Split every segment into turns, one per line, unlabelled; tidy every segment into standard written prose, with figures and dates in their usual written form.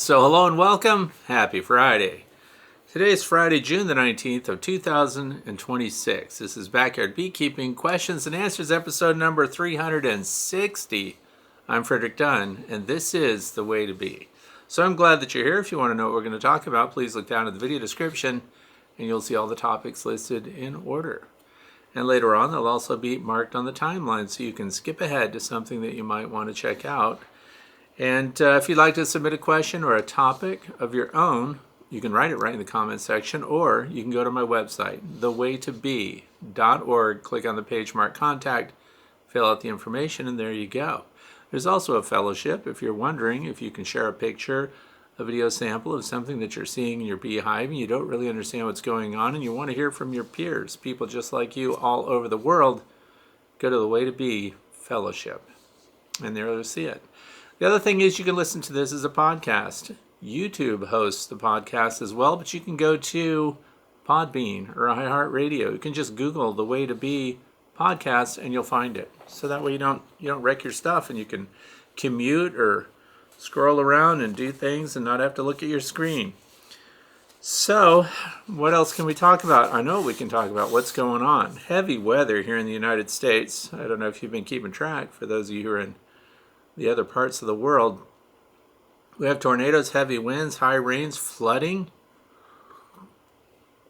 So hello and welcome. Happy Friday. Today is Friday, June the 19th of 2026. This is Backyard Beekeeping Questions and Answers episode number 360. I'm Frederick Dunn and this is The Way to Bee. So I'm glad that you're here. If you want to know what we're going to talk about, please look down at the video description and you'll see all the topics listed in order. And later on, they'll also be marked on the timeline so you can skip ahead to something that you might want to check out. And if you'd like to submit a question or a topic of your own, you can write it right in the comments section, or you can go to my website, thewaytobee.org, click on the page marked contact, fill out the information, and there you go. There's also a fellowship if you're wondering if you can share a picture, a video sample of something that you're seeing in your beehive and you don't really understand what's going on and you want to hear from your peers, people just like you all over the world. Go to the Way to Bee Fellowship, and there you'll see it. The other thing is you can listen to this as a podcast. YouTube hosts the podcast as well, but you can go to Podbean or iHeartRadio. You can just Google The Way to Bee podcast and you'll find it. So that way you don't wreck your stuff and you can commute or scroll around and do things and not have to look at your screen. So what else can we talk about? I know we can talk about what's going on. Heavy weather here in the United States. I don't know if you've been keeping track for those of you who are in the other parts of the world. We have tornadoes, heavy winds, high rains, flooding.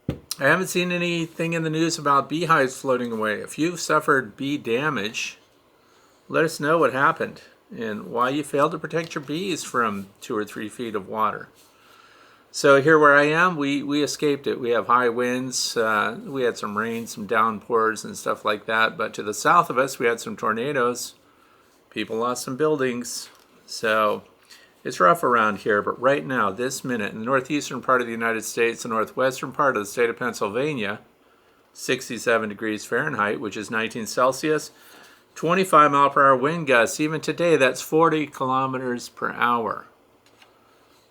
I haven't seen anything in the news about beehives floating away. If you've suffered bee damage, let us know what happened and why you failed to protect your bees from 2 or 3 feet of water. So here where I am, we escaped it. We have high winds. We had some rain, some downpours and stuff like that. But to the south of us, we had some tornadoes. People lost some buildings, so it's rough around here. But right now, this minute, in the northeastern part of the United States, the northwestern part of the state of Pennsylvania, 67 degrees Fahrenheit, which is 19 Celsius, 25 mile per hour wind gusts. Even today, that's 40 kilometers per hour.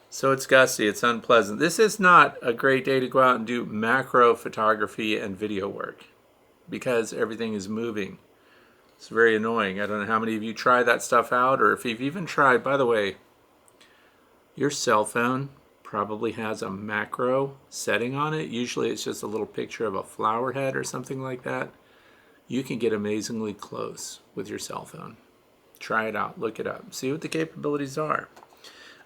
So it's gusty, it's unpleasant. This is not a great day to go out and do macro photography and video work because everything is moving. It's very annoying. I don't know how many of you try that stuff out or if you've even tried. By the way, your cell phone probably has a macro setting on it. Usually it's just a little picture of a flower head or something like that. You can get amazingly close with your cell phone. Try it out. Look it up. See what the capabilities are.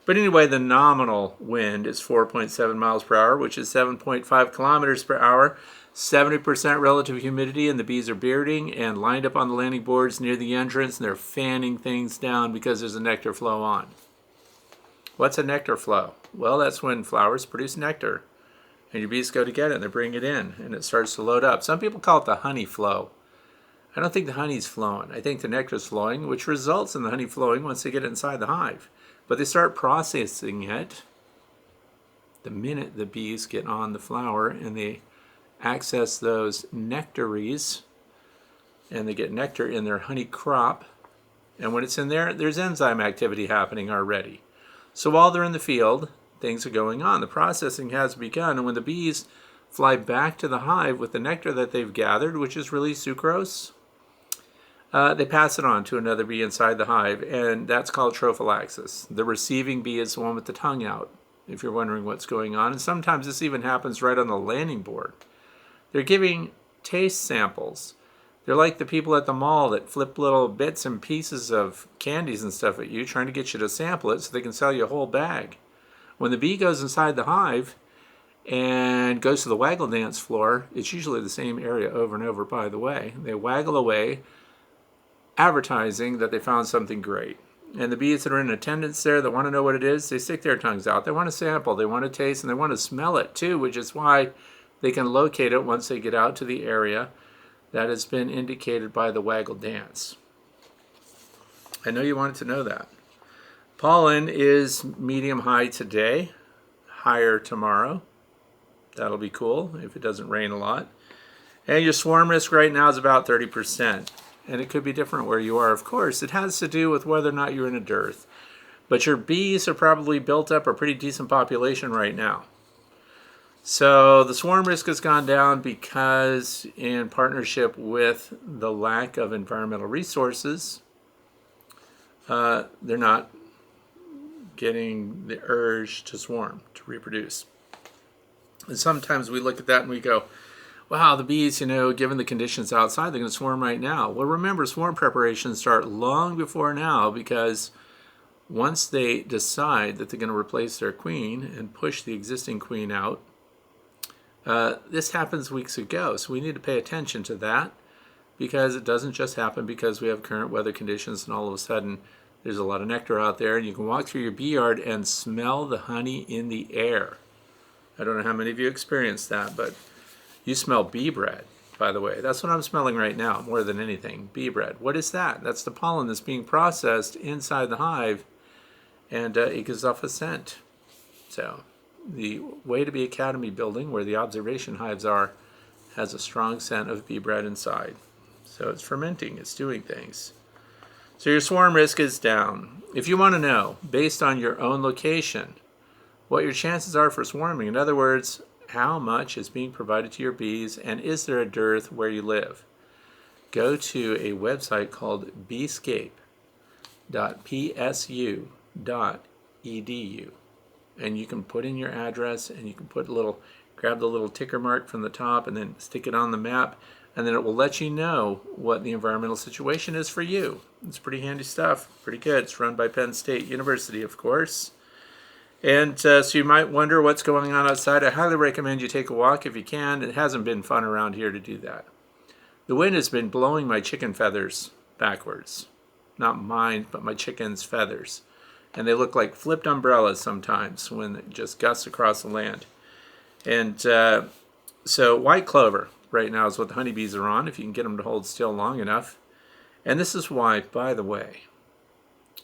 But anyway, the nominal wind is 4.7 miles per hour, which is 7.5 kilometers per hour. 70% relative humidity, and the bees are bearding and lined up on the landing boards near the entrance, and they're fanning things down because there's a nectar flow on. What's a nectar flow? Well, that's when flowers produce nectar, and your bees go to get it, and they bring it in, and it starts to load up. Some people call it the honey flow. I don't think the honey's flowing. I think the nectar's flowing, which results in the honey flowing once they get it inside the hive. But they start processing it the minute the bees get on the flower, and they access those nectaries and they get nectar in their honey crop, and when it's in there, there's enzyme activity happening already. So while they're in the field, things are going on. The processing has begun, and when the bees fly back to the hive with the nectar that they've gathered, which is really sucrose, they pass it on to another bee inside the hive, and that's called trophallaxis. The receiving bee is the one with the tongue out, if you're wondering what's going on, and sometimes this even happens right on the landing board. They're giving taste samples. They're like the people at the mall that flip little bits and pieces of candies and stuff at you, trying to get you to sample it so they can sell you a whole bag. When the bee goes inside the hive and goes to the waggle dance floor, it's usually the same area over and over, by the way. They waggle away, advertising that they found something great. And the bees that are in attendance there that want to know what it is, they stick their tongues out. They want to sample, they want to taste, and they want to smell it too, which is why they can locate it once they get out to the area that has been indicated by the waggle dance. I know you wanted to know that. Pollen is medium high today, higher tomorrow. That'll be cool if it doesn't rain a lot. And your swarm risk right now is about 30%. And it could be different where you are, of course. It has to do with whether or not you're in a dearth. But your bees are probably built up a pretty decent population right now. So the swarm risk has gone down because in partnership with the lack of environmental resources, they're not getting the urge to swarm, to reproduce. And sometimes we look at that and we go, wow, the bees, given the conditions outside, they're going to swarm right now. Well, remember, swarm preparations start long before now, because once they decide that they're going to replace their queen and push the existing queen out, this happens weeks ago. So we need to pay attention to that, because it doesn't just happen because we have current weather conditions and all of a sudden there's a lot of nectar out there, and you can walk through your bee yard and smell the honey in the air. I don't know how many of you experienced that, but you smell bee bread, by the way. That's what I'm smelling right now, more than anything, bee bread. What is that? That's the pollen that's being processed inside the hive, and it gives off a scent. So the Way to Bee Academy building, where the observation hives are, has a strong scent of bee bread inside. So it's fermenting, it's doing things. So your swarm risk is down. If you want to know, based on your own location, what your chances are for swarming, in other words, how much is being provided to your bees, and is there a dearth where you live, go to a website called beescape.psu.edu, and you can put in your address, and you can grab the little ticker mark from the top and then stick it on the map, and then it will let you know what the environmental situation is for you. It's pretty handy stuff, pretty good. It's run by Penn State University, of course. And so you might wonder what's going on outside. I highly recommend you take a walk if you can. It hasn't been fun around here to do that. The wind has been blowing my chicken feathers backwards. Not mine, but my chicken's feathers. And they look like flipped umbrellas sometimes when it just gusts across the land. And so white clover right now is what the honeybees are on, if you can get them to hold still long enough. And this is why, by the way,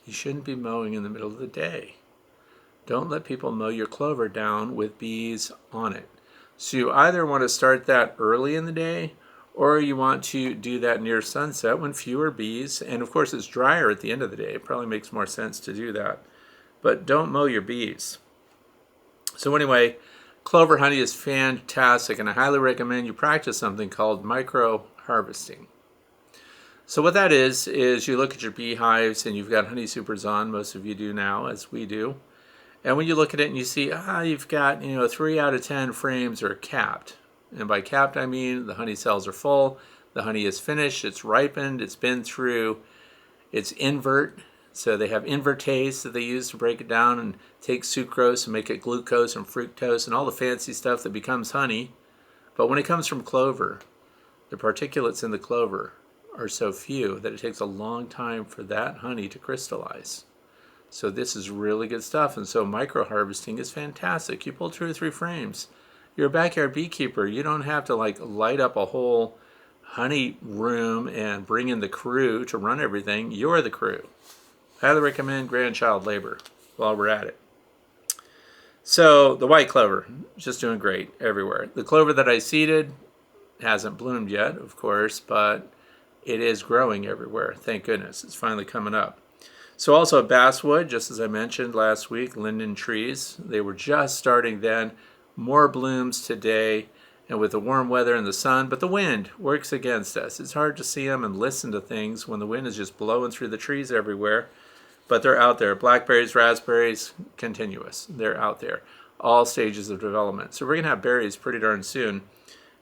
you shouldn't be mowing in the middle of the day. Don't let people mow your clover down with bees on it. So you either want to start that early in the day, or you want to do that near sunset when fewer bees, and of course it's drier at the end of the day. It probably makes more sense to do that. But don't mow your bees. So anyway, clover honey is fantastic, and I highly recommend you practice something called micro harvesting. So what that is you look at your beehives, and you've got honey supers on. Most of you do now, as we do. And when you look at it and you see, you've got, 3 out of 10 frames are capped. And by capped, I mean the honey cells are full, the honey is finished, it's ripened, it's been through its invert. So they have invertase that they use to break it down and take sucrose and make it glucose and fructose and all the fancy stuff that becomes honey. But when it comes from clover, the particulates in the clover are so few that it takes a long time for that honey to crystallize. So this is really good stuff, and so micro harvesting is fantastic. You pull 2 or 3 frames. You're a backyard beekeeper. You don't have to light up a whole honey room and bring in the crew to run everything. You're the crew. Highly recommend grandchild labor while we're at it. So the white clover is just doing great everywhere. The clover that I seeded hasn't bloomed yet, of course, but it is growing everywhere. Thank goodness. It's finally coming up. So also basswood, just as I mentioned last week, linden trees, they were just starting then. More blooms today, and with the warm weather and the sun, but the wind works against us. It's hard to see them and listen to things when the wind is just blowing through the trees everywhere, but they're out there. Blackberries, raspberries, continuous. They're out there, all stages of development. So we're going to have berries pretty darn soon.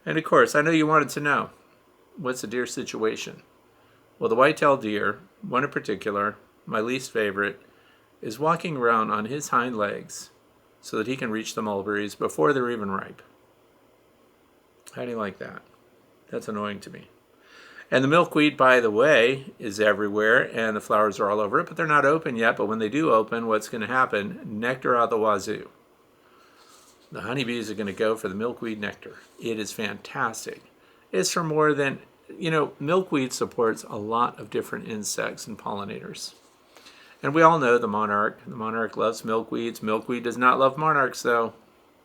And of course, I know you wanted to know, what's the deer situation? Well, the white-tailed deer, one in particular, my least favorite, is walking around on his hind legs so that he can reach the mulberries before they're even ripe. How do you like that? That's annoying to me. And the milkweed, by the way, is everywhere, and the flowers are all over it, but they're not open yet. But when they do open, what's going to happen? Nectar out the wazoo. The honeybees are going to go for the milkweed nectar. It is fantastic. It's for more than, milkweed supports a lot of different insects and pollinators. And we all know the monarch. The monarch loves milkweeds. Milkweed does not love monarchs, though.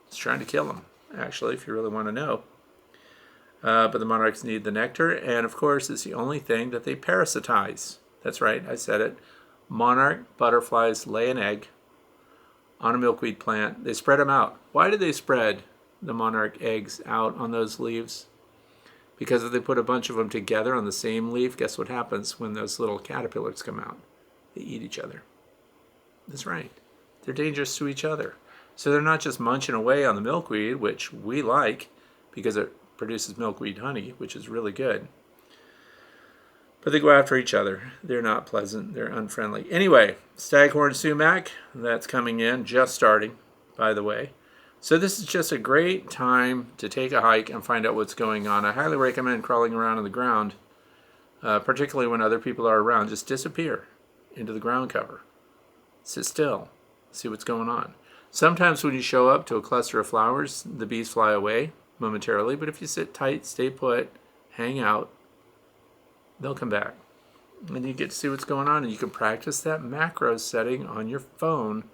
It's trying to kill them, actually, if you really want to know. But the monarchs need the nectar, and of course, it's the only thing that they parasitize. That's right, I said it. Monarch butterflies lay an egg on a milkweed plant. They spread them out. Why do they spread the monarch eggs out on those leaves? Because if they put a bunch of them together on the same leaf, guess what happens when those little caterpillars come out? They eat each other. That's right. they're dangerous to each other. So they're not just munching away on the milkweed, which we like because it produces milkweed honey, which is really good. But they go after each other. They're not pleasant. They're unfriendly. Anyway, staghorn sumac, that's coming in, just starting, by the way. So this is just a great time to take a hike and find out what's going on. I highly recommend crawling around on the ground, particularly when other people are around. Just disappear into the ground cover. Sit still. See what's going on. Sometimes when you show up to a cluster of flowers, the bees fly away momentarily. But if you sit tight, stay put, hang out, they'll come back. And you get to see what's going on. And you can practice that macro setting on your phone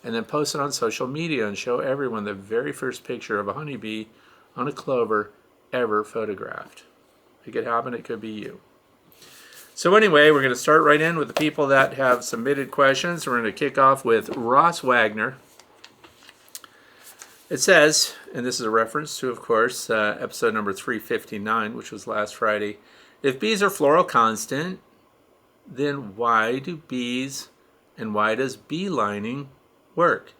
and then post it on social media and show everyone the very first picture of a honeybee on a clover ever photographed. It could happen. It could be you. So anyway, we're going to start right in with the people that have submitted questions. We're going to kick off with Ross Wagner. It says, and this is a reference to, of course, episode number 359, which was last Friday. If bees are floral constant, then why do bees and why does bee lining work?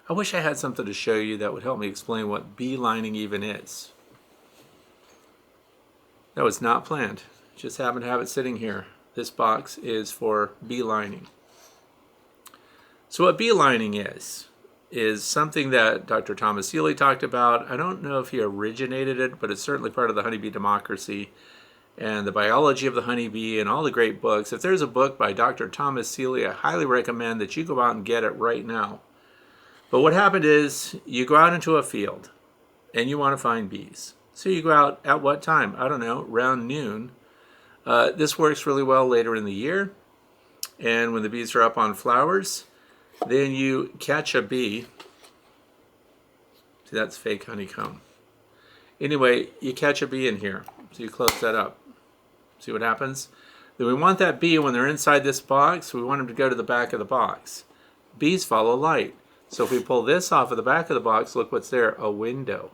I wish I had something to show you that would help me explain what bee lining even is. That was not planned. Just happen to have it sitting here. This box is for bee lining. So what bee lining is something that Dr. Thomas Seeley talked about. I don't know if he originated it, but it's certainly part of the honeybee democracy and the biology of the honeybee and all the great books. If there's a book by Dr. Thomas Seeley, I highly recommend that you go out and get it right now. But what happened is you go out into a field and you want to find bees. So you go out at what time? I don't know, around noon. This works really well later in the year. And when the bees are up on flowers, then you catch a bee. See, that's fake honeycomb. Anyway, you catch a bee in here. So you close that up. See what happens? Then we want that bee, when they're inside this box, we want them to go to the back of the box. Bees follow light. So if we pull this off of the back of the box, look what's there, a window.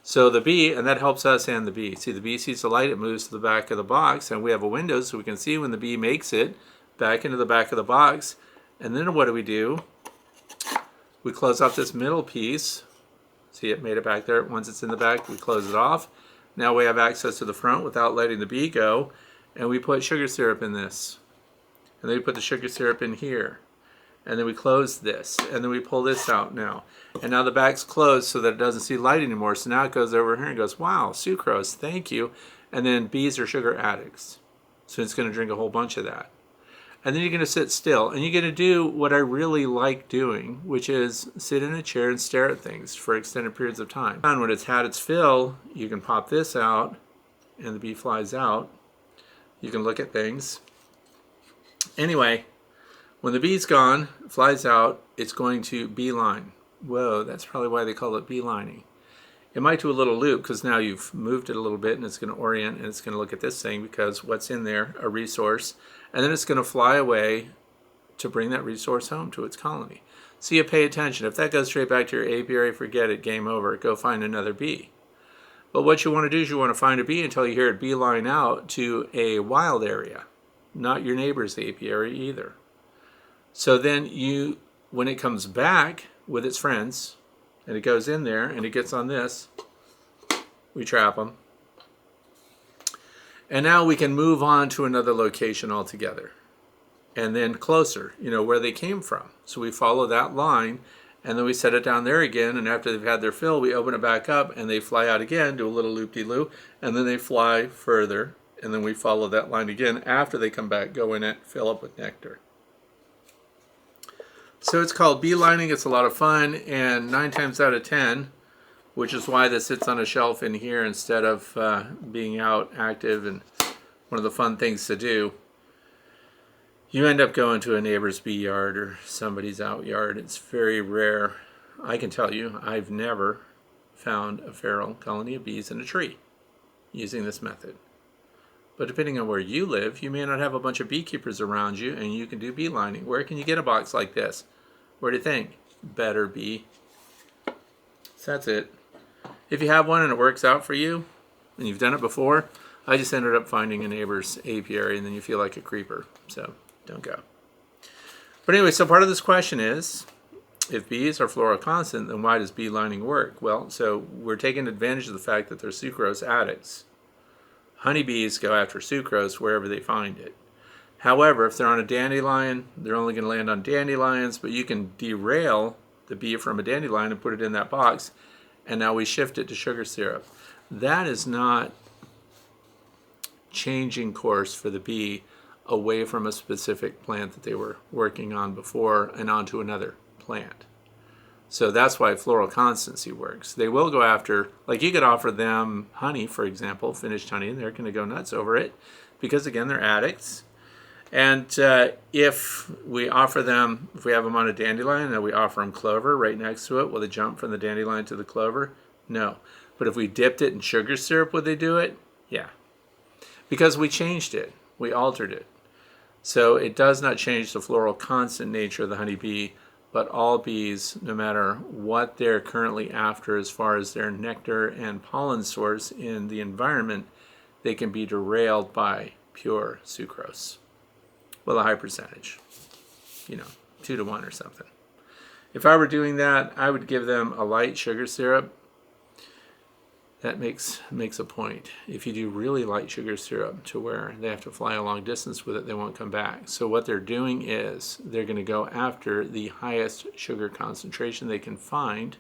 So the bee, and that helps us and the bee. See, the bee sees the light, it moves to the back of the box, and we have a window so we can see when the bee makes it back into the back of the box. And then what do? We close off this middle piece. See, it made it back there. Once it's in the back, we close it off. Now we have access to the front without letting the bee go, and we put sugar syrup in this. And then we put the sugar syrup in here. And then we close this, and then we pull this out now. And now the back's closed so that it doesn't see light anymore. So now it goes over here and goes, wow, sucrose, thank you. And then bees are sugar addicts. So it's going to drink a whole bunch of that. And then you're going to sit still, and you're going to do what I really like doing, which is sit in a chair and stare at things for extended periods of time. And when it's had its fill, you can pop this out, and the bee flies out. You can look at things. Anyway, when the bee's gone, flies out, it's going to beeline. Whoa, that's probably why they call it beelining. It might do a little loop because now you've moved it a little bit and it's going to orient and it's going to look at this thing because what's in there, a resource, and then it's going to fly away to bring that resource home to its colony. So you pay attention. If that goes straight back to your apiary, forget it, game over. Go find another bee. But what you want to do is you want to find a bee until you hear it beeline out to a wild area, not your neighbor's apiary either. So then when it comes back with its friends, and it goes in there and it gets on this, we trap them. And now we can move on to another location altogether. And then closer, where they came from. So we follow that line, and then we set it down there again, and after they've had their fill, we open it back up, and they fly out again, do a little loop-de-loop, and then they fly further, and then we follow that line again. After they come back, go in it, fill up with nectar. So it's called beelining. It's a lot of fun, and 9 times out of 10, which is why this sits on a shelf in here instead of being out active and one of the fun things to do, you end up going to a neighbor's bee yard or somebody's out yard. It's very rare. I can tell you, I've never found a feral colony of bees in a tree using this method. But depending on where you live, you may not have a bunch of beekeepers around you and you can do beelining. Where can you get a box like this? Where do you think? Better Bee. So that's it. If you have one and it works out for you, and you've done it before, I just ended up finding a neighbor's apiary and then you feel like a creeper. So don't go. But anyway, so part of this question is, if bees are floral constant, then why does bee lining work? Well, so we're taking advantage of the fact that they're sucrose addicts. Honeybees go after sucrose wherever they find it. However, if they're on a dandelion, they're only going to land on dandelions, but you can derail the bee from a dandelion and put it in that box, and now we shift it to sugar syrup. That is not changing course for the bee away from a specific plant that they were working on before and onto another plant. So that's why floral constancy works. They will go after, like you could offer them honey, for example, finished honey, and they're going to go nuts over it because, again, they're addicts. And if we offer them, if we have them on a dandelion and we offer them clover right next to it, will they jump from the dandelion to the clover? No. But if we dipped it in sugar syrup, would they do it? Yeah. Because we changed it. We altered it. So it does not change the floral constant nature of the honeybee, but all bees, no matter what they're currently after as far as their nectar and pollen source in the environment, they can be derailed by pure sucrose. Well, a high percentage, 2 to 1 or something. If I were doing that, I would give them a light sugar syrup. That makes a point. If you do really light sugar syrup to where they have to fly a long distance with it, they won't come back. So what they're doing is they're going to go after the highest sugar concentration they can find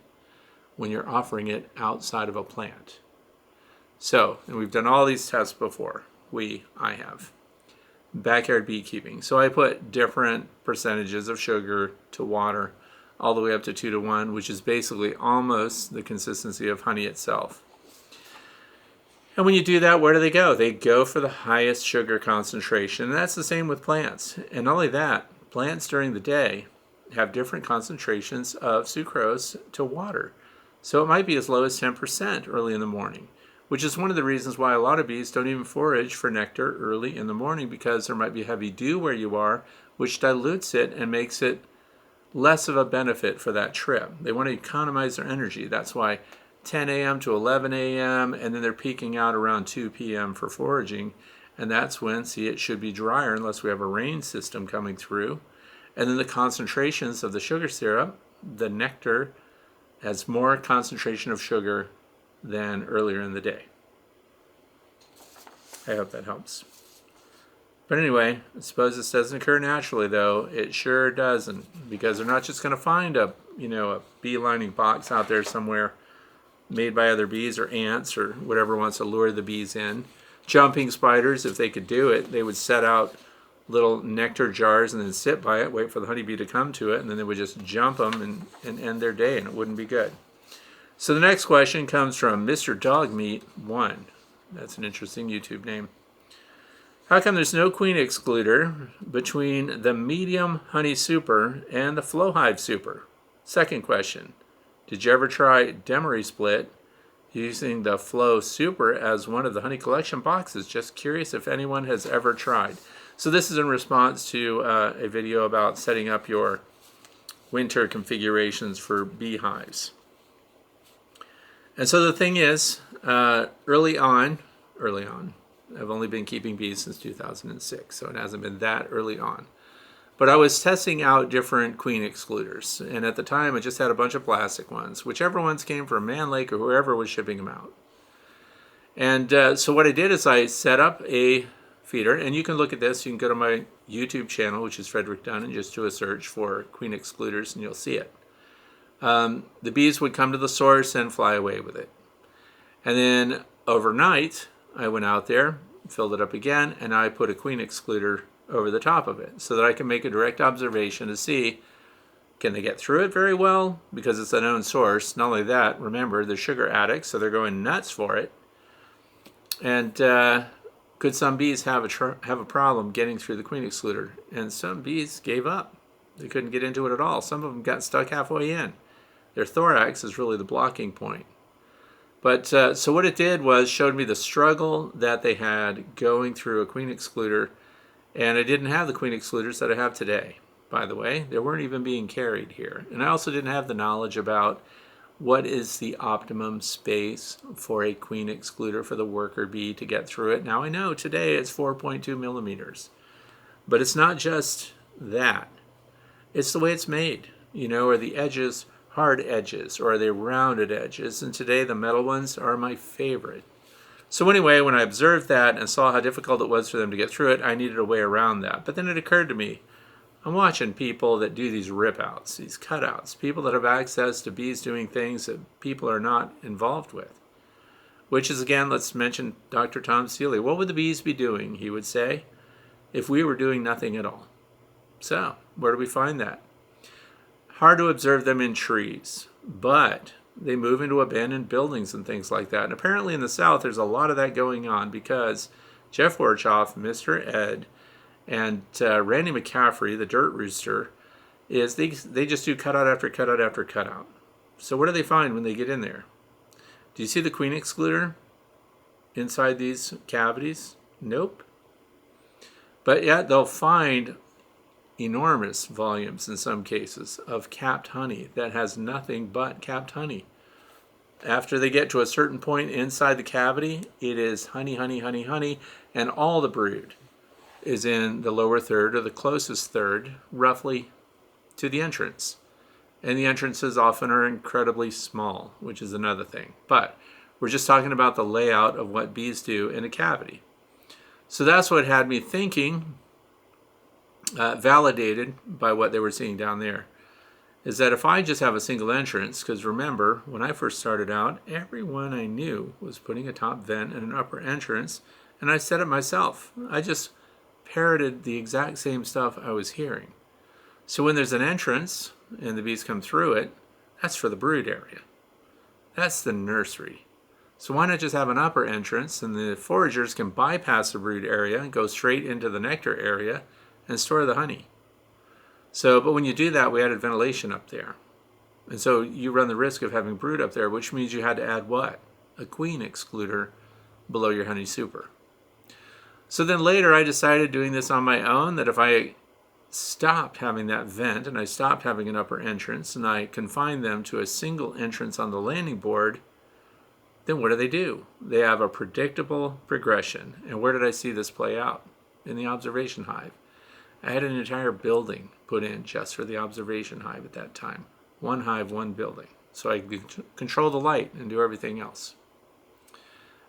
when you're offering it outside of a plant. So, and we've done all these tests before. I have. Backyard beekeeping. So I put different percentages of sugar to water all the way up to 2 to 1, which is basically almost the consistency of honey itself. And when you do that, where do they go? They go for the highest sugar concentration. And that's the same with plants. And not only that, plants during the day have different concentrations of sucrose to water. So it might be as low as 10% early in the morning, which is one of the reasons why a lot of bees don't even forage for nectar early in the morning, because there might be heavy dew where you are, which dilutes it and makes it less of a benefit for that trip. They want to economize their energy. That's why 10 a.m. to 11 a.m. and then they're peaking out around 2 p.m. for foraging. And that's when, it should be drier unless we have a rain system coming through. And then the concentrations of the sugar syrup, the nectar, has more concentration of sugar than earlier in the day. I hope that helps. But anyway, I suppose this doesn't occur naturally, though. It sure doesn't, because they're not just going to find a bee lining box out there somewhere made by other bees or ants or whatever wants to lure the bees in. Jumping spiders, if they could do it, they would set out little nectar jars and then sit by it, wait for the honeybee to come to it, and then they would just jump them and end their day, and it wouldn't be good. So the next question comes from Mr. Dogmeat 1. That's an interesting YouTube name. How come there's no queen excluder between the medium honey super and the flow hive super? Second question. Did you ever try Demery split using the Flow Super as one of the honey collection boxes? Just curious if anyone has ever tried. So this is in response to a video about setting up your winter configurations for beehives. And so the thing is, early on, I've only been keeping bees since 2006, so it hasn't been that early on. But I was testing out different queen excluders, and at the time I just had a bunch of plastic ones, whichever ones came from Mann Lake or whoever was shipping them out. And so what I did is I set up a feeder, and you can look at this. You can go to my YouTube channel, which is Frederick Dunn, and just do a search for queen excluders, and you'll see it. The bees would come to the source and fly away with it. And then overnight, I went out there, filled it up again, and I put a queen excluder over the top of it so that I can make a direct observation to see, can they get through it very well? Because it's a known source. Not only that, remember, they're sugar addicts, so they're going nuts for it. And could some bees have a problem getting through the queen excluder? And some bees gave up. They couldn't get into it at all. Some of them got stuck halfway in. Their thorax is really the blocking point. But so what it did was showed me the struggle that they had going through a queen excluder. And I didn't have the queen excluders that I have today, by the way. They weren't even being carried here. And I also didn't have the knowledge about what is the optimum space for a queen excluder for the worker bee to get through it. Now I know today it's 4.2 millimeters. But it's not just that. It's the way it's made. Are the edges hard edges or are they rounded edges? And today the metal ones are my favorite. So anyway, when I observed that and saw how difficult it was for them to get through it, I needed a way around that. But then it occurred to me, I'm watching people that do these rip-outs, these cutouts, people that have access to bees doing things that people are not involved with. Which is, again, let's mention Dr. Tom Seeley. What would the bees be doing, he would say, if we were doing nothing at all? So, where do we find that? Hard to observe them in trees, but they move into abandoned buildings and things like that. And apparently in the South, there's a lot of that going on because Jeff Warchoff, Mr. Ed, and Randy McCaffrey, the dirt rooster, they just do cutout after cutout after cutout. So what do they find when they get in there? Do you see the queen excluder inside these cavities? Nope. But yet they'll find enormous volumes in some cases of capped honey that has nothing but capped honey. After they get to a certain point inside the cavity, it is honey, honey, honey, honey, and all the brood is in the lower third or the closest third, roughly to the entrance. And the entrances often are incredibly small, which is another thing. But we're just talking about the layout of what bees do in a cavity. So that's what had me thinking, validated by what they were seeing down there, is that if I just have a single entrance, because remember, when I first started out, everyone I knew was putting a top vent and an upper entrance, and I said it myself. I just parroted the exact same stuff I was hearing. So when there's an entrance, and the bees come through it, that's for the brood area. That's the nursery. So why not just have an upper entrance, and the foragers can bypass the brood area and go straight into the nectar area and store the honey. But when you do that, we added ventilation up there. And so you run the risk of having brood up there, which means you had to add what? A queen excluder below your honey super. So then later I decided, doing this on my own, that if I stopped having that vent and I stopped having an upper entrance and I confined them to a single entrance on the landing board, then what do? They have a predictable progression. And where did I see this play out? In the observation hive. I had an entire building put in just for the observation hive at that time. One hive, one building. So I could control the light and do everything else.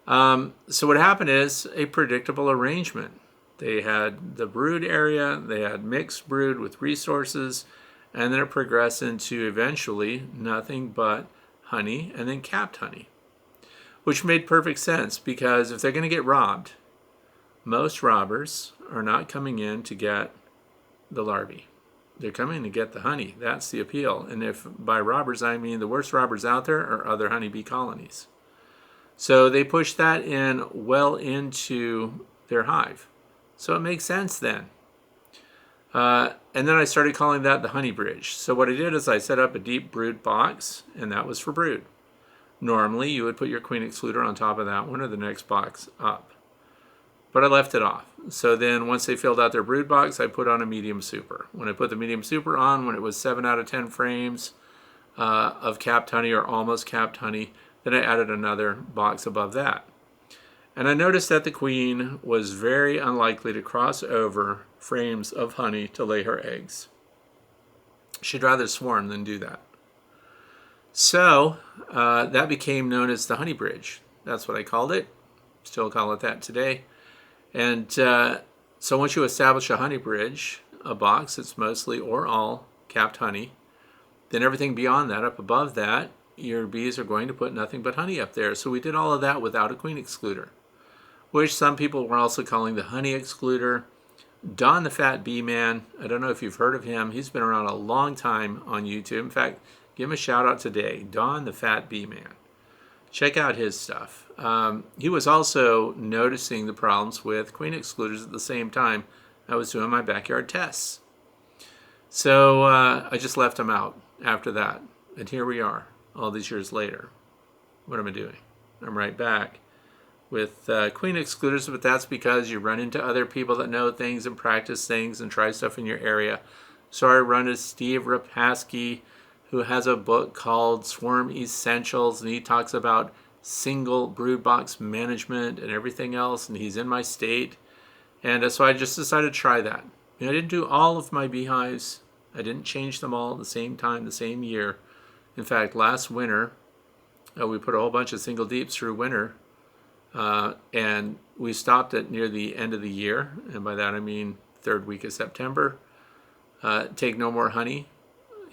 So what happened is a predictable arrangement. They had the brood area, they had mixed brood with resources, and then it progressed into eventually nothing but honey and then capped honey. Which made perfect sense, because if they're going to get robbed, most robbers are not coming in to get the larvae. They're coming to get the honey. That's the appeal. And if by robbers I mean the worst robbers out there are other honeybee colonies. So they push that in well into their hive. So it makes sense then. And then I started calling that the honey bridge. So what I did is I set up a deep brood box, and that was for brood. Normally you would put your queen excluder on top of that one or the next box up. But I left it off. So then once they filled out their brood box, I put on a medium super. When I put the medium super on, when it was 7 out of 10 frames of capped honey or almost capped honey, then I added another box above that. And I noticed that the queen was very unlikely to cross over frames of honey to lay her eggs. She'd rather swarm than do that. So that became known as the honey bridge. That's what I called it. Still call it that today. And so once you establish a honey bridge, a box that's mostly or all capped honey, then everything beyond that, up above that, your bees are going to put nothing but honey up there. So we did all of that without a queen excluder, which some people were also calling the honey excluder. Don the Fat Bee Man, I don't know if you've heard of him. He's been around a long time on YouTube. In fact, give him a shout out today, Don the Fat Bee Man. Check out his stuff. He was also noticing the problems with queen excluders at the same time I was doing my backyard tests. So I just left him out after that. And here we are, all these years later. What am I doing? I'm right back with queen excluders, but that's because you run into other people that know things and practice things and try stuff in your area. So I run into Steve Rapaski, who has a book called Swarm Essentials, and he talks about single brood box management and everything else, and he's in my state. And so I just decided to try that. I didn't do all of my beehives I didn't change them all at the same time, the same year. In fact, last winter, we put a whole bunch of single deeps through winter, and we stopped it near the end of the year, and by that I mean third week of September. Take no more honey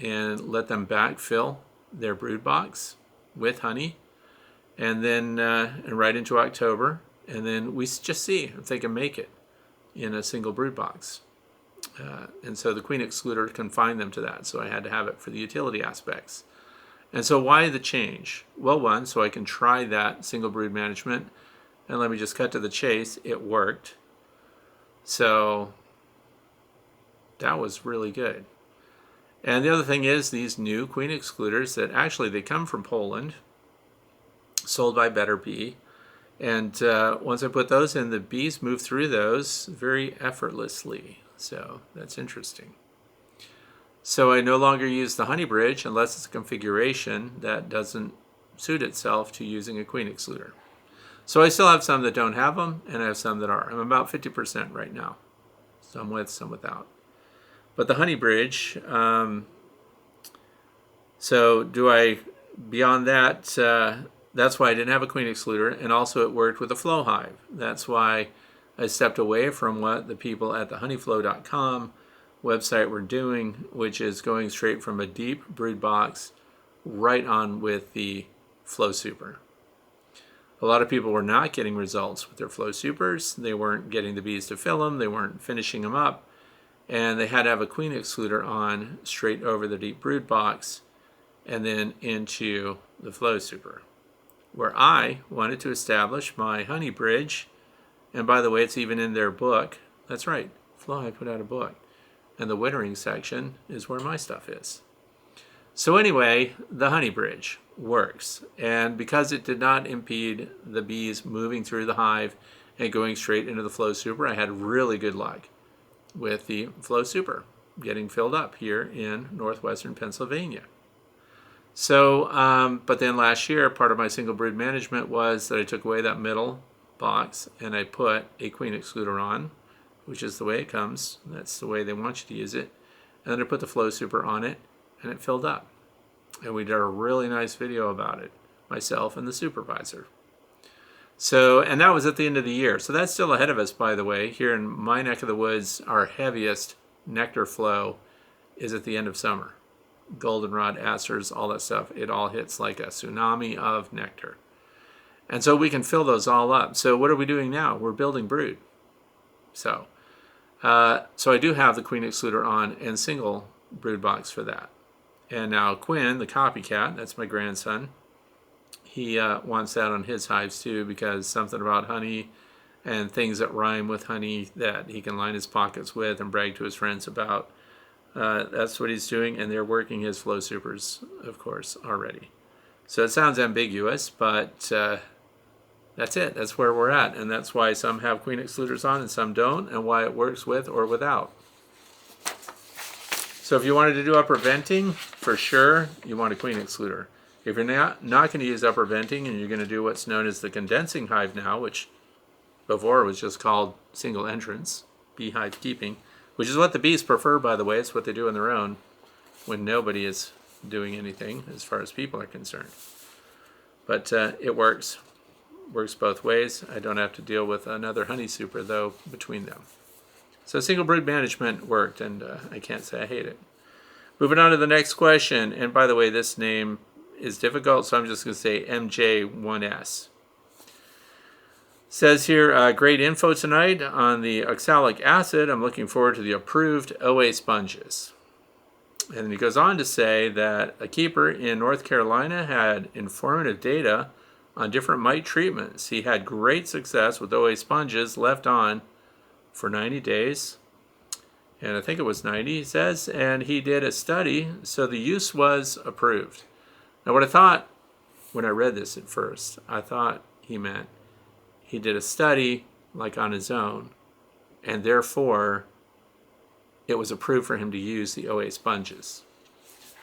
and let them backfill their brood box with honey, and then and right into October, and then we just see if they can make it in a single brood box. And so the queen excluder confined them to that, so I had to have it for the utility aspects. And so why the change? Well, one, so I can try that single brood management, and let me just cut to the chase, it worked. So that was really good. And the other thing is these new queen excluders that actually they come from Poland, sold by Better Bee. And once I put those in, the bees move through those very effortlessly. So that's interesting. So I no longer use the honey bridge unless it's a configuration that doesn't suit itself to using a queen excluder. So I still have some that don't have them, and I have some that are. I'm about 50% right now. Some with, some without. But the honey bridge, so do I, beyond that, that's why I didn't have a queen excluder, and also it worked with a flow hive. That's why I stepped away from what the people at the honeyflow.com website were doing, which is going straight from a deep brood box right on with the Flow Super. A lot of people were not getting results with their Flow Supers. They weren't getting the bees to fill them. They weren't finishing them up. And they had to have a queen excluder on straight over the deep brood box and then into the Flow Super, where I wanted to establish my honey bridge. And by the way, it's even in their book. That's right, Flow put out a book. And the wintering section is where my stuff is. So anyway, the honey bridge works. And because it did not impede the bees moving through the hive and going straight into the Flow Super, I had really good luck with the Flow Super getting filled up here in northwestern Pennsylvania. So, but then last year, part of my single brood management was that I took away that middle box and I put a queen excluder on, which is the way it comes. That's the way they want you to use it. And then I put the Flow Super on it and it filled up. And we did a really nice video about it, myself and the supervisor. So, and that was at the end of the year. So that's still ahead of us, by the way. Here in my neck of the woods, our heaviest nectar flow is at the end of summer. Goldenrod, asters, all that stuff, it all hits like a tsunami of nectar. And so we can fill those all up. So what are we doing now? We're building brood. So I do have the queen excluder on and single brood box for that. And now Quinn, the copycat, that's my grandson, he wants that on his hives too, because something about honey and things that rhyme with honey that he can line his pockets with and brag to his friends about. That's what he's doing, and they're working his Flow Supers, of course, already. So it sounds ambiguous, but that's it. That's where we're at, and that's why some have queen excluders on and some don't, and why it works with or without. So if you wanted to do upper venting, for sure, you want a queen excluder. If you're not going to use upper venting and you're going to do what's known as the condensing hive now, which before was just called single entrance, beehive keeping, which is what the bees prefer, by the way. It's what they do on their own when nobody is doing anything as far as people are concerned. But it works. Works both ways. I don't have to deal with another honey super, though, between them. So single brood management worked, and I can't say I hate it. Moving on to the next question. And by the way, this name is difficult, so I'm just going to say MJ1S. Says here, great info tonight on the oxalic acid. I'm looking forward to the approved OA sponges. And he goes on to say that a keeper in North Carolina had informative data on different mite treatments. He had great success with OA sponges left on for 90 days. And I think it was 90, he says. And he did a study, so the use was approved. Now, what I thought when I read this at first, I thought he meant he did a study like on his own, and therefore it was approved for him to use the OA sponges.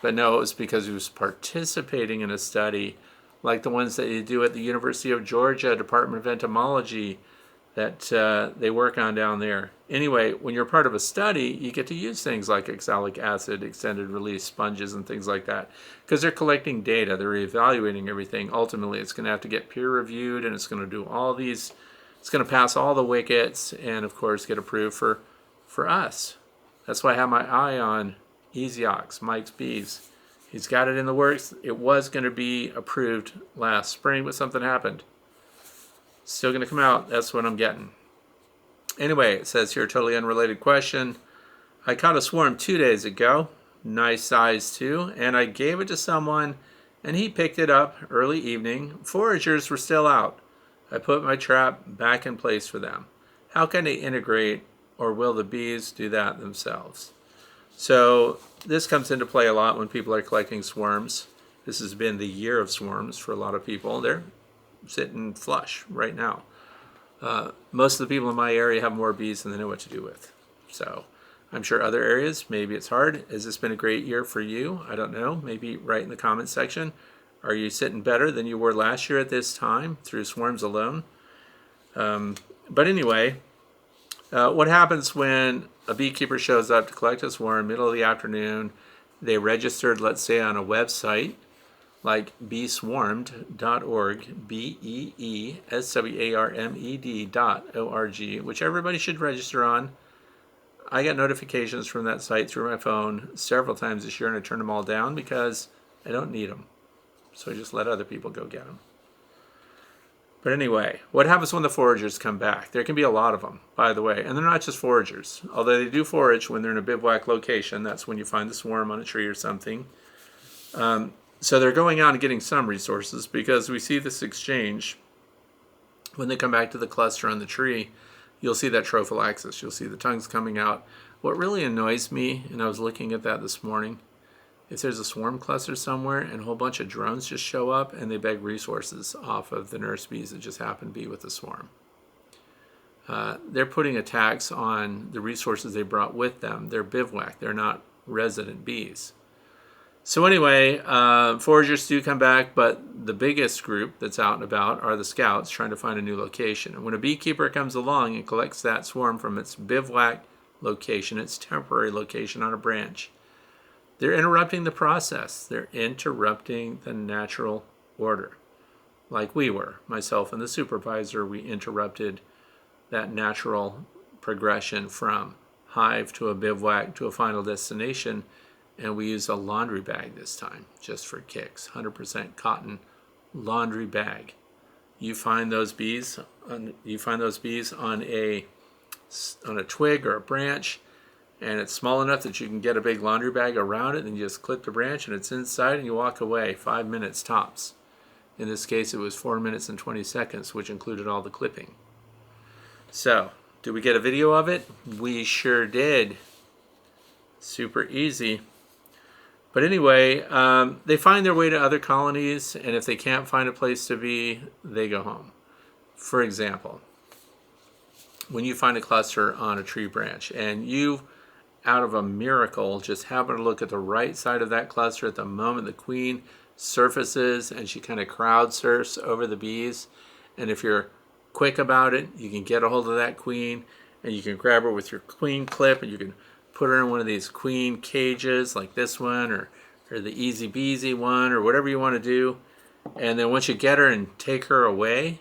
But no, it was because he was participating in a study like the ones that you do at the University of Georgia Department of Entomology, that they work on down there. Anyway, when you're part of a study, you get to use things like oxalic acid, extended release sponges, and things like that, because they're collecting data, they're evaluating everything. Ultimately, it's going to have to get peer reviewed, and it's going to do all these, it's going to pass all the wickets, and of course get approved for us. That's why I have my eye on Easy-Ox, Mike's Bees. He's got it in the works. It was going to be approved last spring, but something happened. Still going to come out. That's what I'm getting. Anyway, it says here, totally unrelated question. I caught a swarm 2 days ago. Nice size too. And I gave it to someone and he picked it up early evening. Foragers were still out. I put my trap back in place for them. How can they integrate, or will the bees do that themselves? So this comes into play a lot when people are collecting swarms. This has been the year of swarms for a lot of people. They're sitting flush right now. Most of the people in my area have more bees than they know what to do with. So I'm sure other areas, maybe it's hard. Has this been a great year for you? I don't know. Maybe write in the comments section. Are you sitting better than you were last year at this time through swarms alone? But anyway, what happens when a beekeeper shows up to collect a swarm middle of the afternoon? They registered, let's say, on a website like beeswarmed.org, beeswarmed.org, which everybody should register on. I got notifications from that site through my phone several times this year, and I turned them all down because I don't need them. So I just let other people go get them. But anyway, what happens when the foragers come back? There can be a lot of them, by the way. And they're not just foragers. Although they do forage when they're in a bivouac location. That's when you find the swarm on a tree or something. So they're going out and getting some resources, because we see this exchange. When they come back to the cluster on the tree, you'll see that trophallaxis. You'll see the tongues coming out. What really annoys me, and I was looking at that this morning, if there's a swarm cluster somewhere and a whole bunch of drones just show up and they beg resources off of the nurse bees that just happen to be with the swarm. They're putting a tax on the resources they brought with them. They're bivouac. They're not resident bees. So anyway, foragers do come back, but the biggest group that's out and about are the scouts trying to find a new location. And when a beekeeper comes along and collects that swarm from its bivouac location, its temporary location on a branch, they're interrupting the process. They're interrupting the natural order. Like we were, myself and the supervisor, we interrupted that natural progression from hive to a bivouac to a final destination. And we used a laundry bag this time, just for kicks. 100% cotton laundry bag. You find those bees on a twig or a branch, and it's small enough that you can get a big laundry bag around it, and you just clip the branch, and it's inside, and you walk away. 5 minutes tops. In this case, it was 4 minutes and 20 seconds, which included all the clipping. So, did we get a video of it? We sure did. Super easy. But anyway, they find their way to other colonies, and if they can't find a place to be, they go home. For example, when you find a cluster on a tree branch, and you, out of a miracle, just happen to look at the right side of that cluster at the moment the queen surfaces, and she kind of crowd surfs over the bees, and if you're quick about it, you can get a hold of that queen, and you can grab her with your queen clip, and you can put her in one of these queen cages like this one, or the Easy Beezy one, or whatever you want to do. And then once you get her and take her away,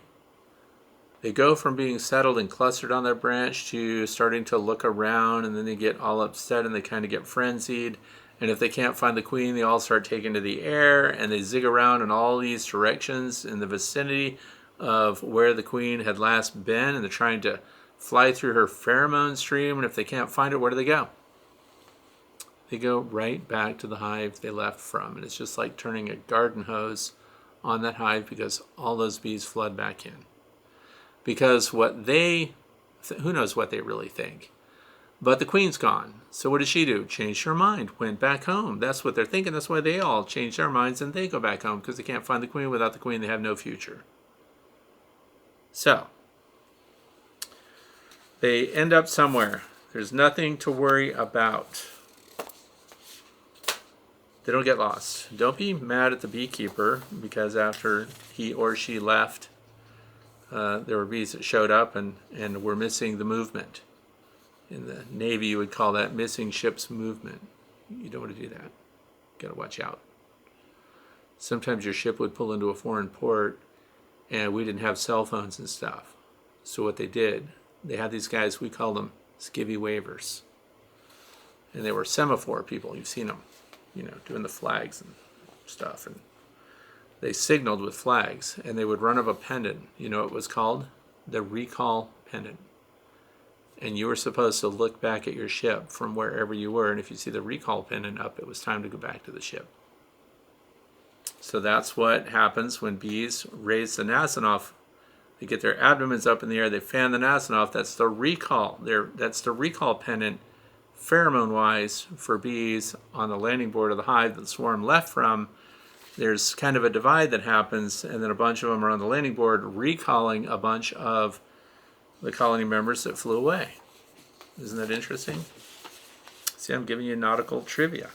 they go from being settled and clustered on their branch to starting to look around, and then they get all upset and they kind of get frenzied. And if they can't find the queen, they all start taking to the air, and they zig around in all these directions in the vicinity of where the queen had last been, and they're trying to fly through her pheromone stream. And if they can't find her, where do they go? They go right back to the hive they left from. And it's just like turning a garden hose on that hive, because all those bees flood back in. Because who knows what they really think. But the queen's gone. So what did she do? Changed her mind, went back home. That's what they're thinking. That's why they all change their minds and they go back home, because they can't find the queen. Without the queen, they have no future. So they end up somewhere. There's nothing to worry about. They don't get lost. Don't be mad at the beekeeper because after he or she left, there were bees that showed up and were missing the movement. In the Navy, you would call that missing ship's movement. You don't want to do that. Got to watch out. Sometimes your ship would pull into a foreign port, and we didn't have cell phones and stuff. So what they did, they had these guys, we call them skivvy wavers. And they were semaphore people. You've seen them, doing the flags and stuff. And they signaled with flags, and they would run up a pendant. You know what it was called? The recall pendant. And you were supposed to look back at your ship from wherever you were, and if you see the recall pendant up, it was time to go back to the ship. So that's what happens when bees raise the nasonov. They get their abdomens up in the air, they fan the nasonov. That's the recall. That's the recall pendant, pheromone-wise, for bees on the landing board of the hive that the swarm left from. There's kind of a divide that happens, and then a bunch of them are on the landing board recalling a bunch of the colony members that flew away. Isn't that interesting? See, I'm giving you nautical trivia.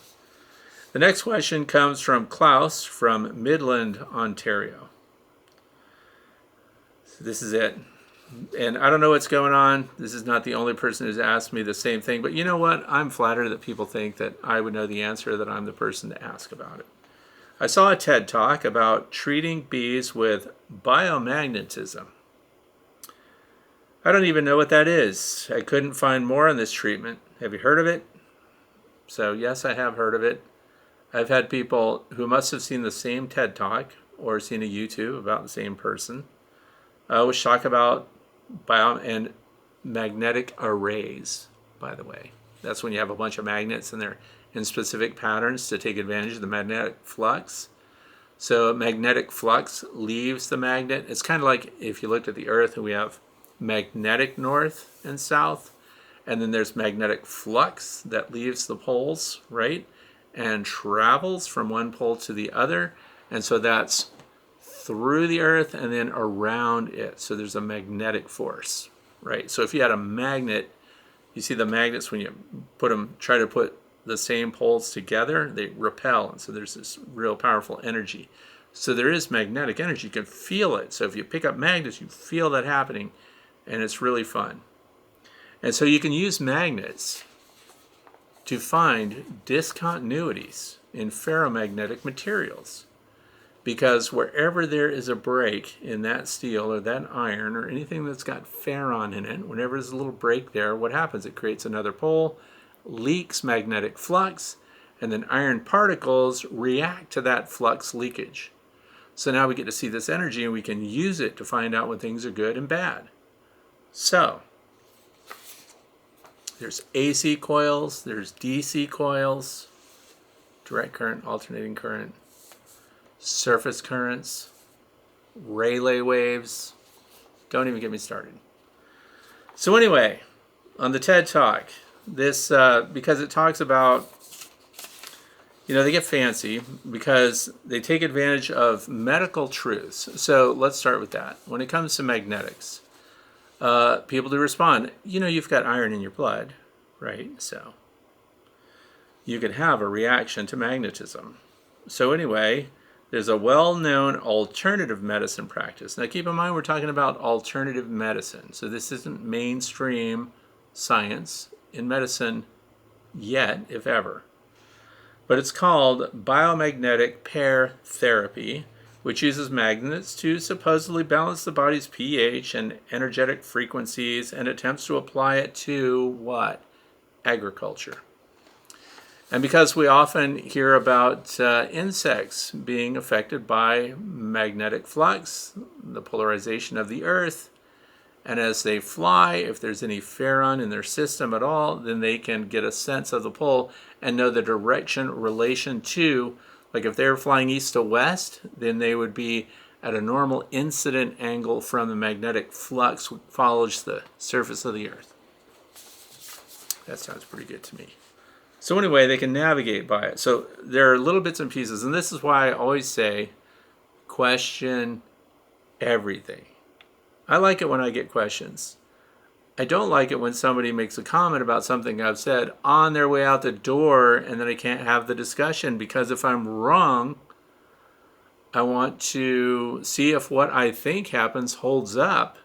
The next question comes from Klaus from Midland, Ontario. So this is it. And I don't know what's going on. This is not the only person who's asked me the same thing. But you know what? I'm flattered that people think that I would know the answer, that I'm the person to ask about it. I saw a TED Talk about treating bees with biomagnetism. I don't even know what that is. I couldn't find more on this treatment. Have you heard of it? So yes, I have heard of it. I've had people who must have seen the same TED Talk or seen a YouTube about the same person. Was talk about and magnetic arrays, by the way. That's when you have a bunch of magnets and they're in specific patterns to take advantage of the magnetic flux. So magnetic flux leaves the magnet. It's kind of like if you looked at the Earth and we have magnetic north and south, and then there's magnetic flux that leaves the poles, right, and travels from one pole to the other, and so that's through the Earth and then around it. So there's a magnetic force, right? So if you had a magnet, you see the magnets when you try to put the same poles together, they repel, and so there's this real powerful energy. So there is magnetic energy. You can feel it. So if you pick up magnets, you feel that happening, and it's really fun. And so you can use magnets to find discontinuities in ferromagnetic materials, because wherever there is a break in that steel or that iron or anything that's got ferron in it, whenever there's a little break there, what happens? It creates another pole, leaks magnetic flux, and then iron particles react to that flux leakage. So now we get to see this energy, and we can use it to find out when things are good and bad. So there's AC coils, there's DC coils, direct current, alternating current, surface currents, Rayleigh waves. Don't even get me started. So anyway, on the TED Talk, this because it talks about, they get fancy because they take advantage of medical truths. So let's start with that. When it comes to magnetics, people do respond. You've got iron in your blood, right? So you could have a reaction to magnetism. So anyway, there's a well-known alternative medicine practice. Now keep in mind we're talking about alternative medicine. So this isn't mainstream science in medicine yet, if ever. But it's called biomagnetic pair therapy, which uses magnets to supposedly balance the body's pH and energetic frequencies, and attempts to apply it to what? Agriculture. And because we often hear about insects being affected by magnetic flux, the polarization of the Earth, and as they fly, if there's any ferron in their system at all, then they can get a sense of the pole and know the direction relation to, like if they're flying east to west, then they would be at a normal incident angle from the magnetic flux which follows the surface of the Earth. That sounds pretty good to me. So anyway, they can navigate by it. So there are little bits and pieces, and this is why I always say, question everything. I like it when I get questions. I don't like it when somebody makes a comment about something I've said on their way out the door, and then I can't have the discussion, because if I'm wrong, I want to see if what I think happens holds up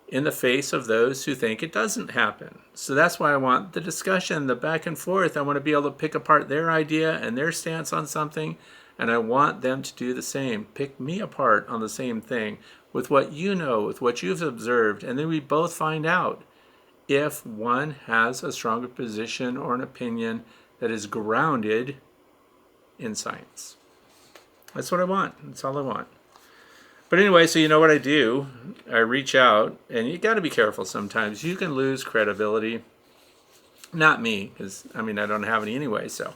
in the face of those who think it doesn't happen. So that's why I want the discussion, the back and forth. I want to be able to pick apart their idea and their stance on something, and I want them to do the same. Pick me apart on the same thing with what you know, with what you've observed, and then we both find out if one has a stronger position or an opinion that is grounded in science. That's what I want. That's all I want. But anyway, so you know what I do? I reach out, and you got to be careful sometimes. You can lose credibility. Not me, because, I don't have any anyway. So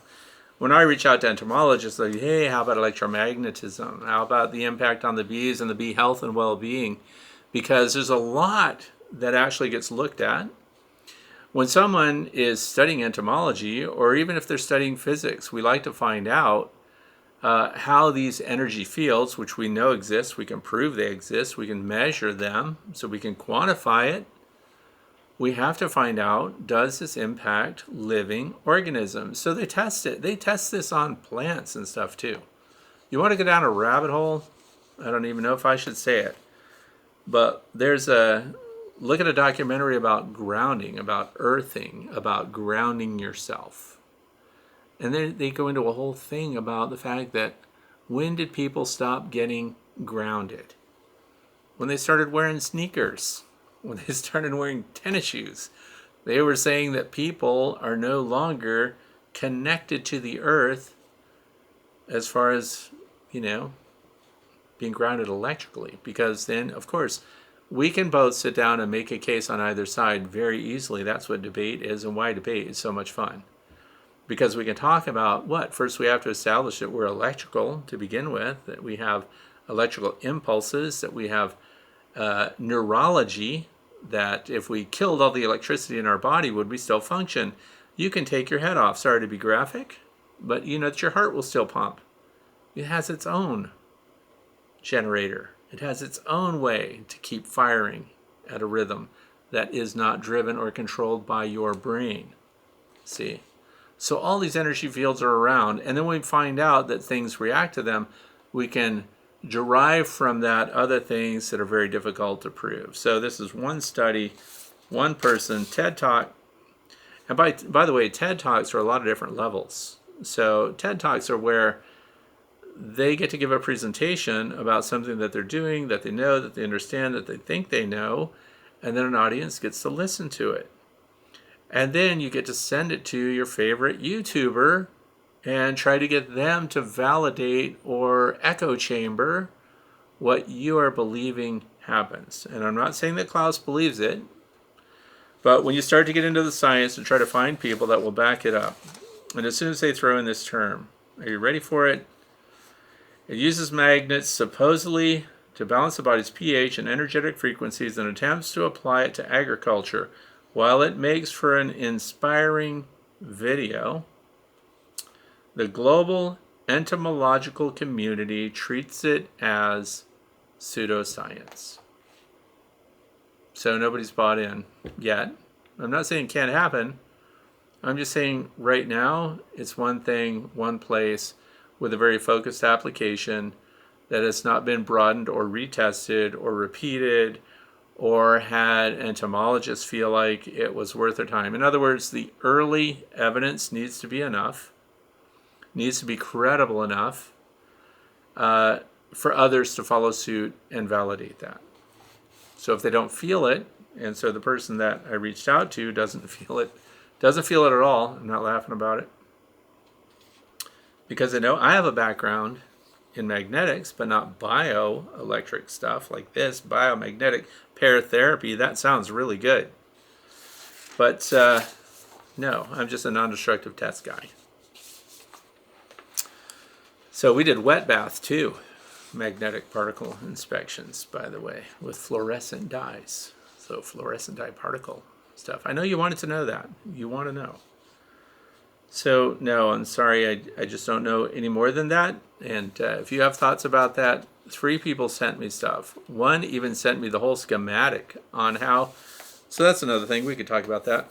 when I reach out to entomologists, like, hey, how about electromagnetism? How about the impact on the bees and the bee health and well-being? Because there's a lot that actually gets looked at. When someone is studying entomology, or even if they're studying physics, we like to find out how these energy fields, which we know exist, we can prove they exist, we can measure them, so we can quantify it. We have to find out, does this impact living organisms? So they test it. They test this on plants and stuff too. You want to go down a rabbit hole? I don't even know if I should say it. But look at a documentary about grounding, about earthing, about grounding yourself. And then they go into a whole thing about the fact that when did people stop getting grounded? When they started wearing sneakers, when they started wearing tennis shoes. They were saying that people are no longer connected to the earth as far as, being grounded electrically. Because then, of course, we can both sit down and make a case on either side very easily. That's what debate is and why debate is so much fun. Because we can talk about first we have to establish that we're electrical to begin with, that we have electrical impulses, that we have neurology, that if we killed all the electricity in our body, would we still function? You can take your head off. Sorry to be graphic, but you know that your heart will still pump. It has its own generator. It has its own way to keep firing at a rhythm that is not driven or controlled by your brain. See? So all these energy fields are around, and then we find out that things react to them. We can derive from that other things that are very difficult to prove. So this is one study, one person, TED Talk. And by the way, TED Talks are a lot of different levels. So TED Talks are where they get to give a presentation about something that they're doing, that they know, that they understand, that they think they know, and then an audience gets to listen to it. And then you get to send it to your favorite YouTuber and try to get them to validate or echo chamber what you are believing happens. And I'm not saying that Klaus believes it, but when you start to get into the science and try to find people that will back it up, and as soon as they throw in this term, are you ready for it? It uses magnets supposedly to balance the body's pH and energetic frequencies and attempts to apply it to agriculture. While it makes for an inspiring video, the global entomological community treats it as pseudoscience. So nobody's bought in yet. I'm not saying it can't happen. I'm just saying right now it's one thing, one place, with a very focused application that has not been broadened or retested or repeated or had entomologists feel like it was worth their time. In other words, the early evidence needs to be enough, needs to be credible enough for others to follow suit and validate that. So if they don't feel it, and so the person that I reached out to doesn't feel it at all, I'm not laughing about it, because I know I have a background in magnetics, but not bioelectric stuff like this, biomagnetic pair therapy. That sounds really good. But no, I'm just a non-destructive test guy. So we did wet bath too, magnetic particle inspections, by the way, with fluorescent dyes. So fluorescent dye particle stuff. I know you wanted to know that. You want to know. So no, I'm sorry, I just don't know any more than that. And if you have thoughts about that, 3 people sent me stuff. 1 even sent me the whole schematic on how. So that's another thing, we could talk about that.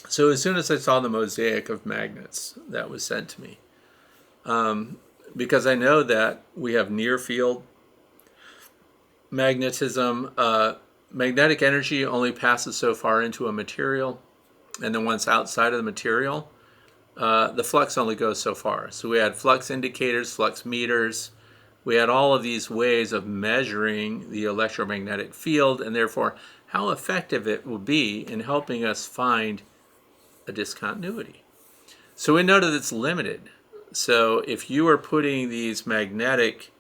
So as soon as I saw the mosaic of magnets that was sent to me, because I know that we have near field magnetism. Magnetic energy only passes so far into a material, and then once outside of the material, the flux only goes so far. So we had flux indicators, flux meters. We had all of these ways of measuring the electromagnetic field, and therefore how effective it will be in helping us find a discontinuity. So we know that it's limited. So if you are putting these magnetic,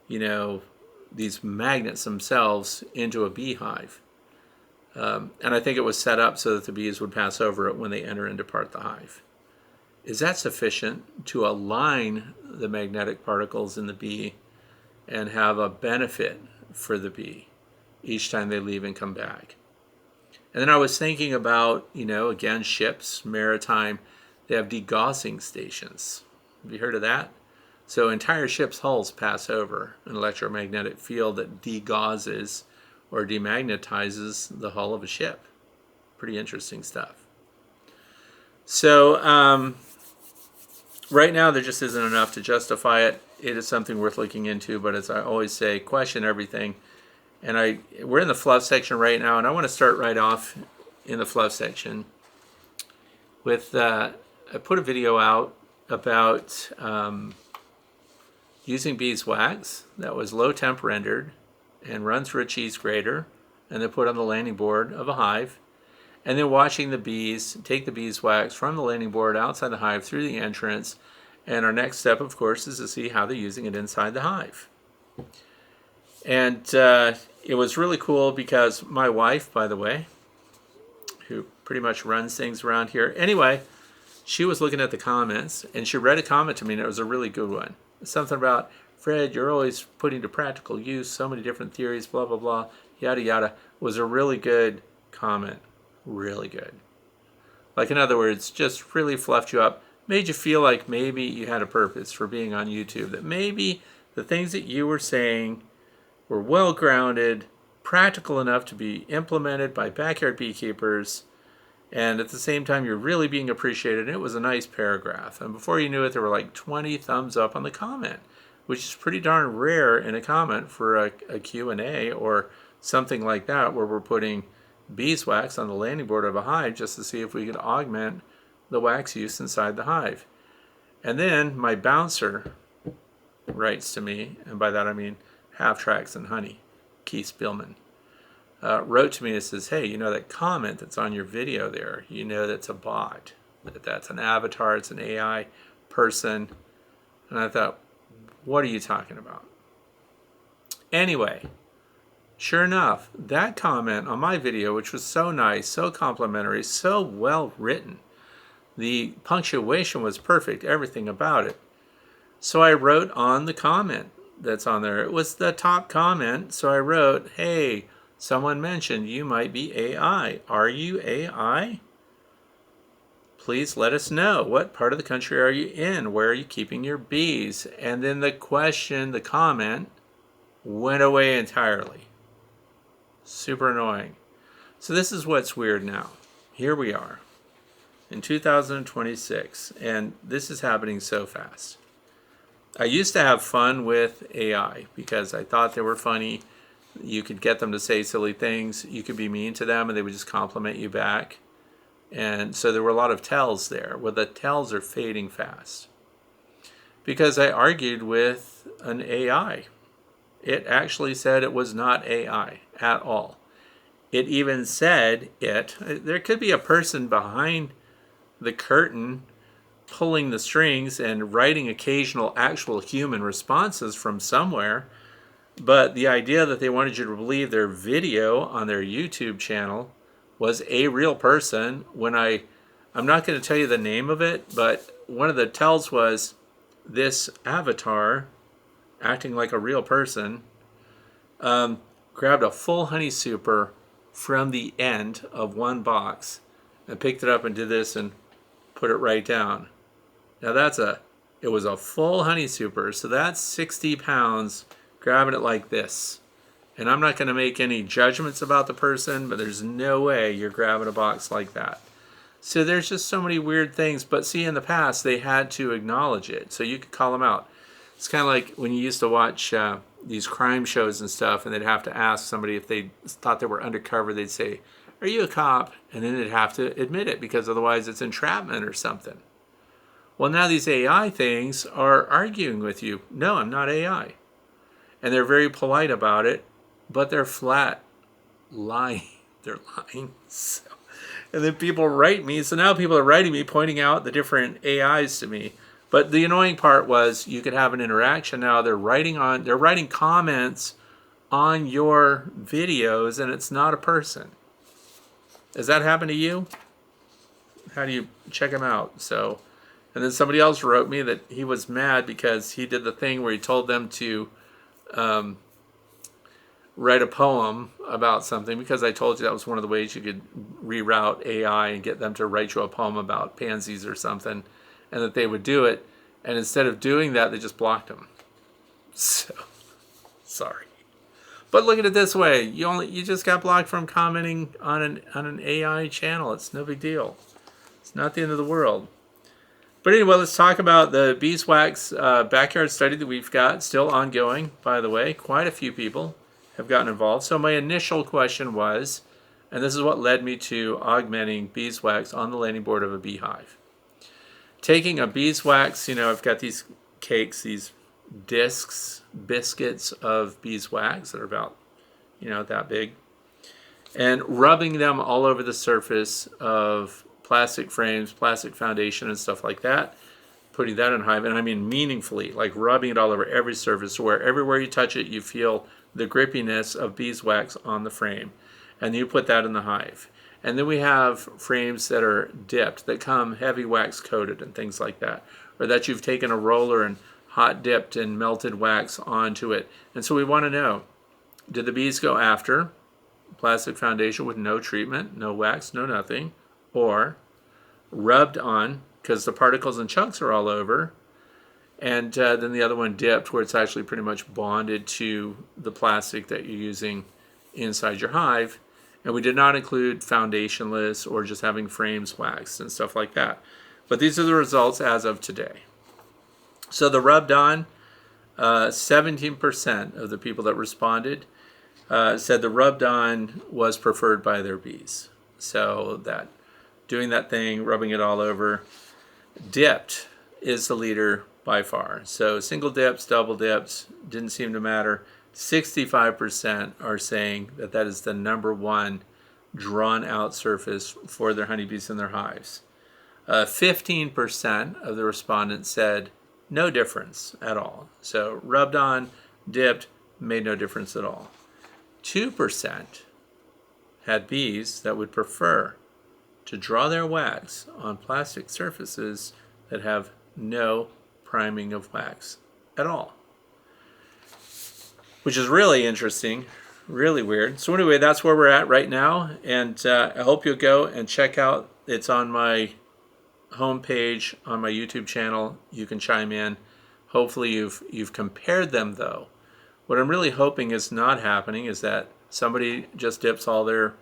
these magnets themselves into a beehive, and I think it was set up so that the bees would pass over it when they enter and depart the hive. Is that sufficient to align the magnetic particles in the bee and have a benefit for the bee each time they leave and come back? And then I was thinking about, again, ships, maritime, they have degaussing stations. Have you heard of that? So entire ships' hulls pass over an electromagnetic field that degausses or demagnetizes the hull of a ship. Pretty interesting stuff. So right now there just isn't enough to justify it. It is something worth looking into, but as I always say, question everything. And we're in the fluff section right now, and I want to start right off in the fluff section with, I put a video out about using beeswax that was low temp rendered and run through a cheese grater and then put on the landing board of a hive, and then watching the bees take the beeswax from the landing board outside the hive through the entrance. And our next step, of course, is to see how they're using it inside the hive. And it was really cool because my wife, by the way, who pretty much runs things around here, anyway, she was looking at the comments and she read a comment to me, and it was a really good one. Something about, Fred, you're always putting to practical use so many different theories, blah, blah, blah, yada, yada. It was a really good comment. Really good. Like, in other words, just really fluffed you up, made you feel like maybe you had a purpose for being on YouTube, that maybe the things that you were saying were well grounded, practical enough to be implemented by backyard beekeepers, and at the same time you're really being appreciated. And it was a nice paragraph, and before you knew it there were like 20 thumbs up on the comment, which is pretty darn rare in a comment for a Q&A or something like that, where we're putting beeswax on the landing board of a hive just to see if we could augment the wax use inside the hive. And then my bouncer writes to me, and by that I mean Half Tracks and Honey, Keith Spillman, wrote to me and says, hey, that comment that's on your video there, that's a bot, that's an avatar, it's an AI person. And I thought, what are you talking about? Anyway, sure enough, that comment on my video, which was so nice, so complimentary, so well written, the punctuation was perfect, everything about it. So I wrote on the comment that's on there. It was the top comment. So I wrote, hey, someone mentioned you might be AI. Are you AI? Please let us know. What part of the country are you in? Where are you keeping your bees? And then the comment went away entirely. Super annoying. So this is what's weird now. Here we are in 2026, and this is happening so fast. I used to have fun with AI because I thought they were funny. You could get them to say silly things. You could be mean to them and they would just compliment you back. And so there were a lot of tells there. Well, the tells are fading fast because I argued with an AI. It actually said it was not AI at all. It even said there could be a person behind the curtain pulling the strings and writing occasional actual human responses from somewhere. But the idea that they wanted you to believe their video on their YouTube channel was a real person, when I'm not going to tell you the name of it, but one of the tells was this avatar acting like a real person grabbed a full honey super from the end of one box and picked it up and did this and put it right down. Now it was a full honey super, so that's 60 pounds grabbing it like this. And I'm not going to make any judgments about the person, but there's no way you're grabbing a box like that. So there's just so many weird things. But see, in the past, they had to acknowledge it. So you could call them out. It's kind of like when you used to watch these crime shows and stuff, and they'd have to ask somebody if they thought they were undercover. They'd say, "Are you a cop?" And then they'd have to admit it because otherwise it's entrapment or something. Well, now these AI things are arguing with you. No, I'm not AI. And they're very polite about it, but they're flat lying. They're lying. So, and then people write me. So now people are writing me, pointing out the different AIs to me. But the annoying part was you could have an interaction. Now they're writing comments on your videos, and it's not a person. Has that happened to you? How do you check them out? So, and then somebody else wrote me that he was mad because he did the thing where he told them to write a poem about something, because I told you that was one of the ways you could reroute AI and get them to write you a poem about pansies or something, and that they would do it. And instead of doing that, they just blocked them. So, sorry. But look at it this way: you just got blocked from commenting on an AI channel. It's no big deal. It's not the end of the world. But anyway, let's talk about the beeswax backyard study that we've got still ongoing, by the way. Quite a few people have gotten involved. So my initial question was, and this is what led me to augmenting beeswax on the landing board of a beehive. Taking a beeswax, I've got these cakes, these biscuits of beeswax that are about, that big, and rubbing them all over the surface of plastic frames, plastic foundation, and stuff like that, putting that in a hive, and I mean meaningfully, like rubbing it all over every surface, where everywhere you touch it, you feel the grippiness of beeswax on the frame, and you put that in the hive. And then we have frames that are dipped, that come heavy wax coated and things like that, or that you've taken a roller and hot dipped and melted wax onto it. And so we want to know, did the bees go after plastic foundation with no treatment, no wax, no nothing, or rubbed on because the particles and chunks are all over, and then the other one dipped where it's actually pretty much bonded to the plastic that you're using inside your hive. And we did not include foundationless or just having frames waxed and stuff like that. But these are the results as of today. So the rubbed on, 17% of the people that responded said the rubbed on was preferred by their bees. So that doing that thing, rubbing it all over. Dipped is the leader by far. So single dips, double dips, didn't seem to matter. 65% are saying that that is the number one drawn out surface for their honeybees in their hives. 15% of the respondents said no difference at all. So rubbed on, dipped, made no difference at all. 2% had bees that would prefer to draw their wax on plastic surfaces that have no priming of wax at all. Which is really interesting, really weird. So anyway, that's where we're at right now, and I hope you'll go and check out. It's on my homepage on my YouTube channel. You can chime in. Hopefully you've compared them, though. What I'm really hoping is not happening is that somebody just dips all their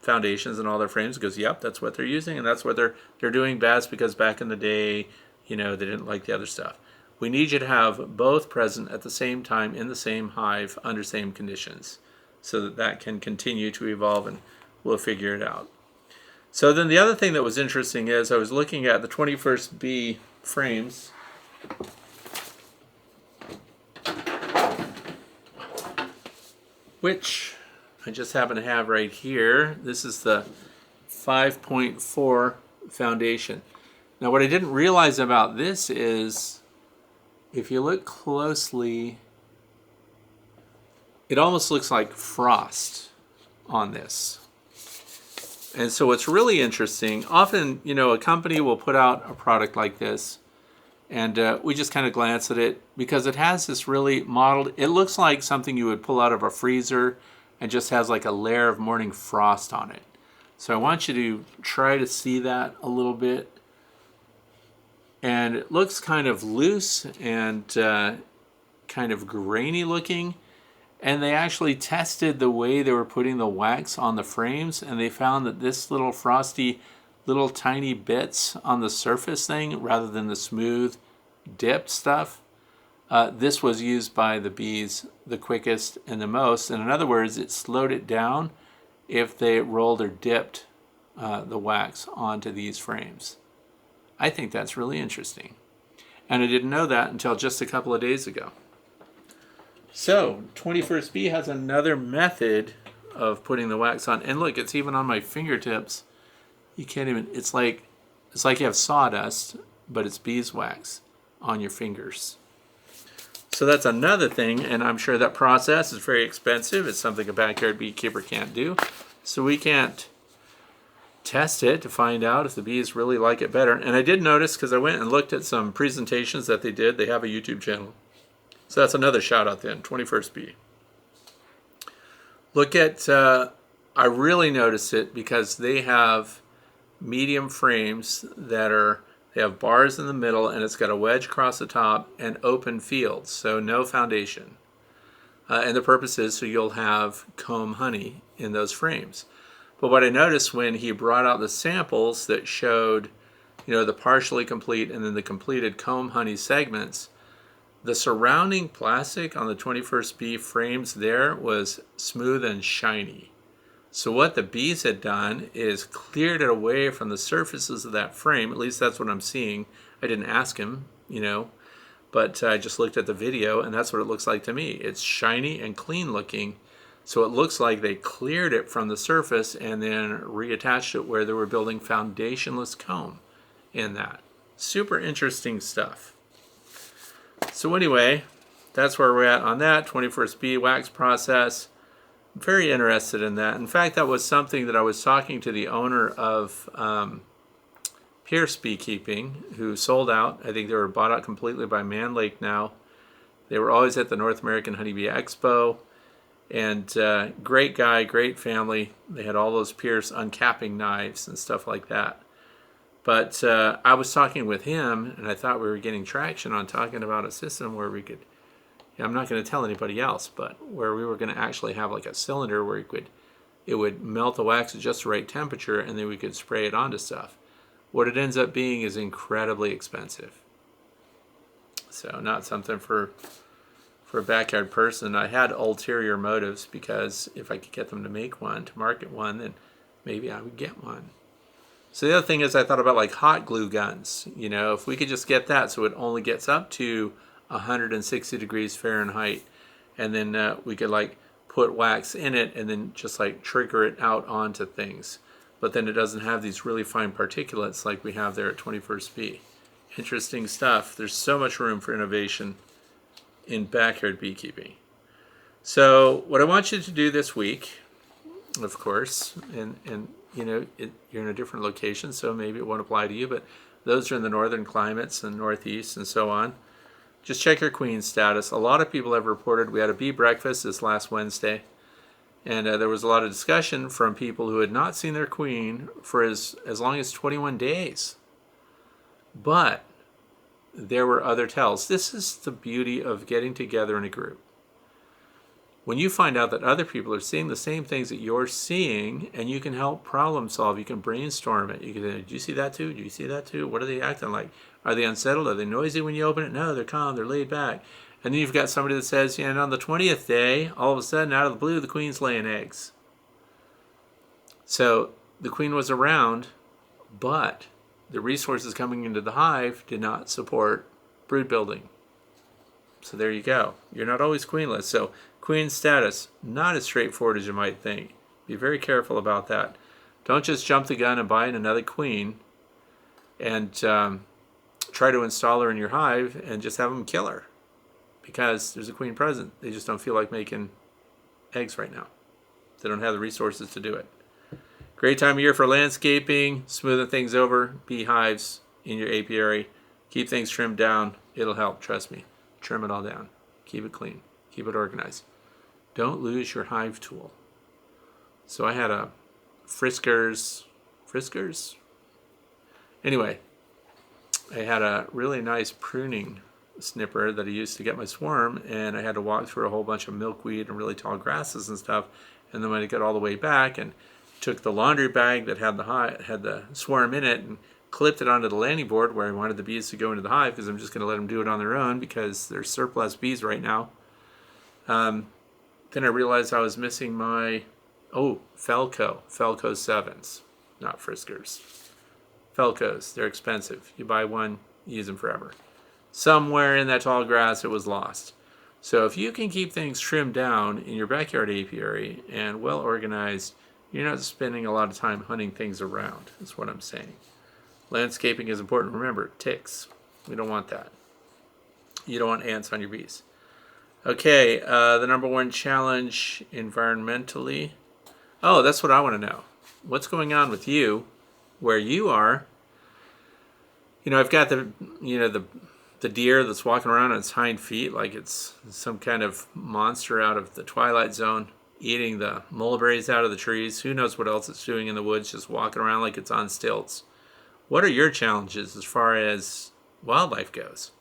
foundations and all their frames and goes, yep, that's what they're using, and that's what they're doing best because back in the day, they didn't like the other stuff. We need you to have both present at the same time in the same hive under same conditions so that that can continue to evolve, and we'll figure it out. So then the other thing that was interesting is I was looking at the 21st bee frames. Which I just happen to have right here. This is the 5.4 foundation. Now what I didn't realize about this is, if you look closely, it almost looks like frost on this. And so what's really interesting, often, a company will put out a product like this, and we just kind of glance at it because it has this really modeled, it looks like something you would pull out of a freezer and just has like a layer of morning frost on it. So I want you to try to see that a little bit. And it looks kind of loose and kind of grainy looking. And they actually tested the way they were putting the wax on the frames, and they found that this little frosty little tiny bits on the surface thing rather than the smooth dipped stuff. This was used by the bees the quickest and the most. And in other words, it slowed it down if they rolled or dipped the wax onto these frames. I think that's really interesting. And I didn't know that until just a couple of days ago. So, 21st Bee has another method of putting the wax on. And look, it's even on my fingertips. You can't even, it's like you have sawdust, but it's beeswax on your fingers. So that's another thing, and I'm sure that process is very expensive. It's something a backyard beekeeper can't do. So we can't test it to find out if the bees really like it better. And I did notice, because I went and looked at some presentations that they did, they have a YouTube channel. So that's another shout out then, 21st Bee. Look at, I really noticed it because they have medium frames that are, they have bars in the middle and it's got a wedge across the top and open fields, so no foundation. And the purpose is so you'll have comb honey in those frames. But what I noticed when he brought out the samples that showed, the partially complete and then the completed comb honey segments, the surrounding plastic on the 21st Bee frames there was smooth and shiny. So what the bees had done is cleared it away from the surfaces of that frame. At least that's what I'm seeing. I didn't ask him, but I just looked at the video and that's what it looks like to me. It's shiny and clean looking. So it looks like they cleared it from the surface and then reattached it where they were building foundationless comb in that. Super interesting stuff. So anyway, that's where we're at on that 21st Bee wax process. Very interested in that. In fact, that was something that I was talking to the owner of Pierce Beekeeping, who sold out. I think they were bought out completely by Mann Lake now. They were always at the North American Honeybee Expo. And great guy, great family. They had all those Pierce uncapping knives and stuff like that. But I was talking with him, and I thought we were getting traction on talking about a system where we could, I'm not going to tell anybody else, but where we were going to actually have like a cylinder where it would melt the wax at just the right temperature and then we could spray it onto stuff. What it ends up being is incredibly expensive. So not something for a backyard person. I had ulterior motives because if I could get them to make one, to market one, then maybe I would get one. So the other thing is I thought about like hot glue guns. If we could just get that so it only gets up to 160 degrees Fahrenheit, and then we could like put wax in it and then just like trigger it out onto things, but then it doesn't have these really fine particulates like we have there at 21st Bee. Interesting stuff. There's so much room for innovation in backyard beekeeping. So what I want you to do this week, of course, and you're in a different location, so maybe it won't apply to you, but those are in the northern climates and northeast and so on. Just check your queen status. A lot of people have reported, we had a bee breakfast this last Wednesday, and there was a lot of discussion from people who had not seen their queen for as long as 21 days. But there were other tells. This is the beauty of getting together in a group. When you find out that other people are seeing the same things that you're seeing, and you can help problem solve, you can brainstorm it. You can say, "Did you see that too? Do you see that too? What are they acting like? Are they unsettled? Are they noisy when you open it? No, they're calm, they're laid back." And then you've got somebody that says, and on the 20th day, all of a sudden, out of the blue, the queen's laying eggs. So the queen was around, but the resources coming into the hive did not support brood building. So there you go. You're not always queenless. So queen status, not as straightforward as you might think. Be very careful about that. Don't just jump the gun and buy another queen and try to install her in your hive and just have them kill her because there's a queen present. They just don't feel like making eggs right now. They don't have the resources to do it. Great time of year for landscaping, smoothing things over, beehives in your apiary. Keep things trimmed down. It'll help, trust me. Trim it all down. Keep it clean. Keep it organized. Don't lose your hive tool. So I had a Friskers? Anyway, I had a really nice pruning snipper that I used to get my swarm, and I had to walk through a whole bunch of milkweed and really tall grasses and stuff, and then when I got all the way back and took the laundry bag that had the swarm in it and clipped it onto the landing board where I wanted the bees to go into the hive, because I'm just going to let them do it on their own because there's surplus bees right now. Then I realized I was missing my Felco 7s, not Friskers. Felcos, they're expensive. You buy one, use them forever. Somewhere in that tall grass it was lost. So if you can keep things trimmed down in your backyard apiary and well organized, you're not spending a lot of time hunting things around, is what I'm saying. Landscaping is important. Remember, ticks. We don't want that. You don't want ants on your bees. Okay, the number one challenge environmentally. Oh, that's what I want to know. What's going on with you, where you are? I've got the deer that's walking around on its hind feet like it's some kind of monster out of the Twilight Zone, eating the mulberries out of the trees. Who knows what else it's doing in the woods, just walking around like it's on stilts. What are your challenges as far as wildlife goes?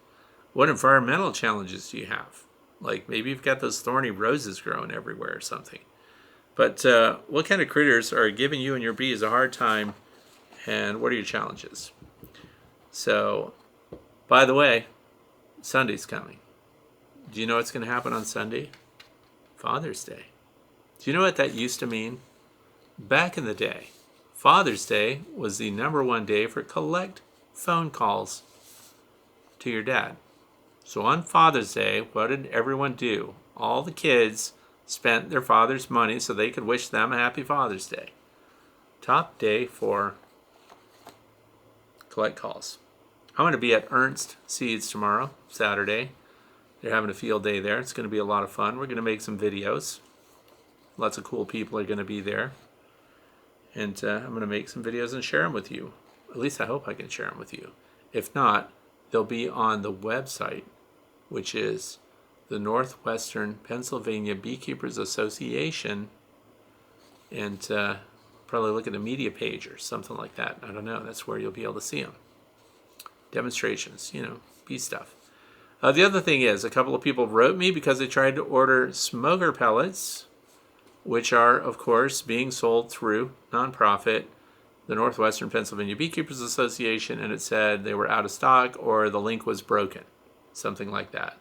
What environmental challenges do you have? Like maybe you've got those thorny roses growing everywhere or something. But what kind of critters are giving you and your bees a hard time, and what are your challenges? So, by the way, Sunday's coming. Do you know what's going to happen on Sunday? Father's Day. Do you know what that used to mean? Back in the day, Father's Day was the number one day for collect phone calls to your dad. So on Father's Day, what did everyone do? All the kids spent their father's money so they could wish them a happy Father's Day. Top day for collect calls. I'm going to be at Ernst Seeds tomorrow, Saturday. They're having a field day there. It's going to be a lot of fun. We're going to make some videos. Lots of cool people are going to be there. And I'm going to make some videos and share them with you. At least I hope I can share them with you. If not, they'll be on the website, which is the Northwestern Pennsylvania Beekeepers Association. And probably look at the media page or something like that. I don't know. That's where you'll be able to see them. Demonstrations, bee stuff. The other thing is, a couple of people wrote me because they tried to order smoker pellets, which are, of course, being sold through nonprofit, the Northwestern Pennsylvania Beekeepers Association, and it said they were out of stock or the link was broken, something like that.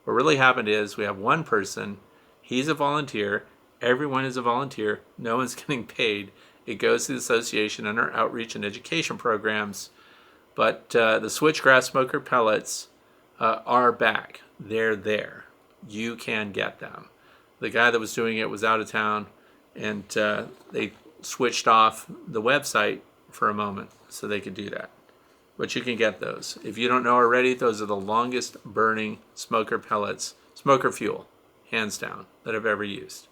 What really happened is we have one person, he's a volunteer, everyone is a volunteer, no one's getting paid. It goes to the association under outreach and education programs, but the switchgrass smoker pellets are back. They're there. You can get them. The guy that was doing it was out of town, and they switched off the website for a moment so they could do that. But you can get those. If you don't know already, those are the longest burning smoker pellets, smoker fuel, hands down, that I've ever used.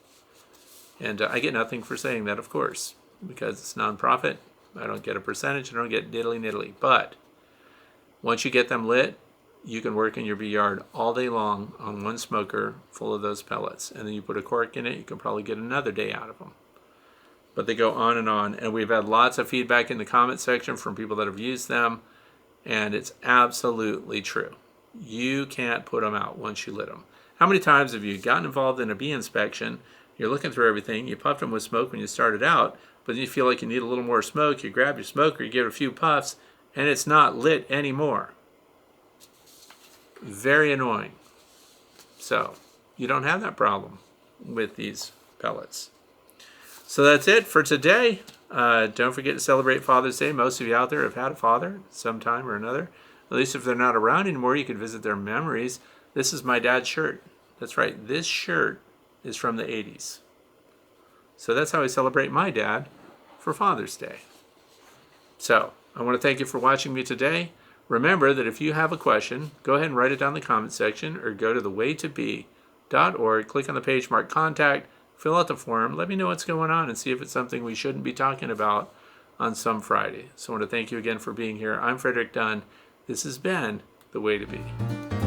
And I get nothing for saying that, of course, because it's nonprofit. I don't get a percentage. I don't get diddly-niddly. But once you get them lit, you can work in your bee yard all day long on one smoker full of those pellets. And then you put a cork in it, you can probably get another day out of them. But they go on. And we've had lots of feedback in the comment section from people that have used them. And it's absolutely true. You can't put them out once you lit them. How many times have you gotten involved in a bee inspection, you're looking through everything, you puffed them with smoke when you started out, but then you feel like you need a little more smoke, you grab your smoker, you give it a few puffs, and it's not lit anymore. Very annoying. So, you don't have that problem with these pellets. So that's it for today. Don't forget to celebrate Father's Day. Most of you out there have had a father sometime or another. At least if they're not around anymore, you can visit their memories. This is my dad's shirt. That's right. This shirt is from the 80s. So that's how I celebrate my dad for Father's Day. So I want to thank you for watching me today. Remember that if you have a question, go ahead and write it down in the comment section or go to thewaytobee.org, click on the page marked contact, fill out the form, let me know what's going on and see if it's something we shouldn't be talking about on some Friday. So I want to thank you again for being here. I'm Frederick Dunn. This has been The Way to Bee.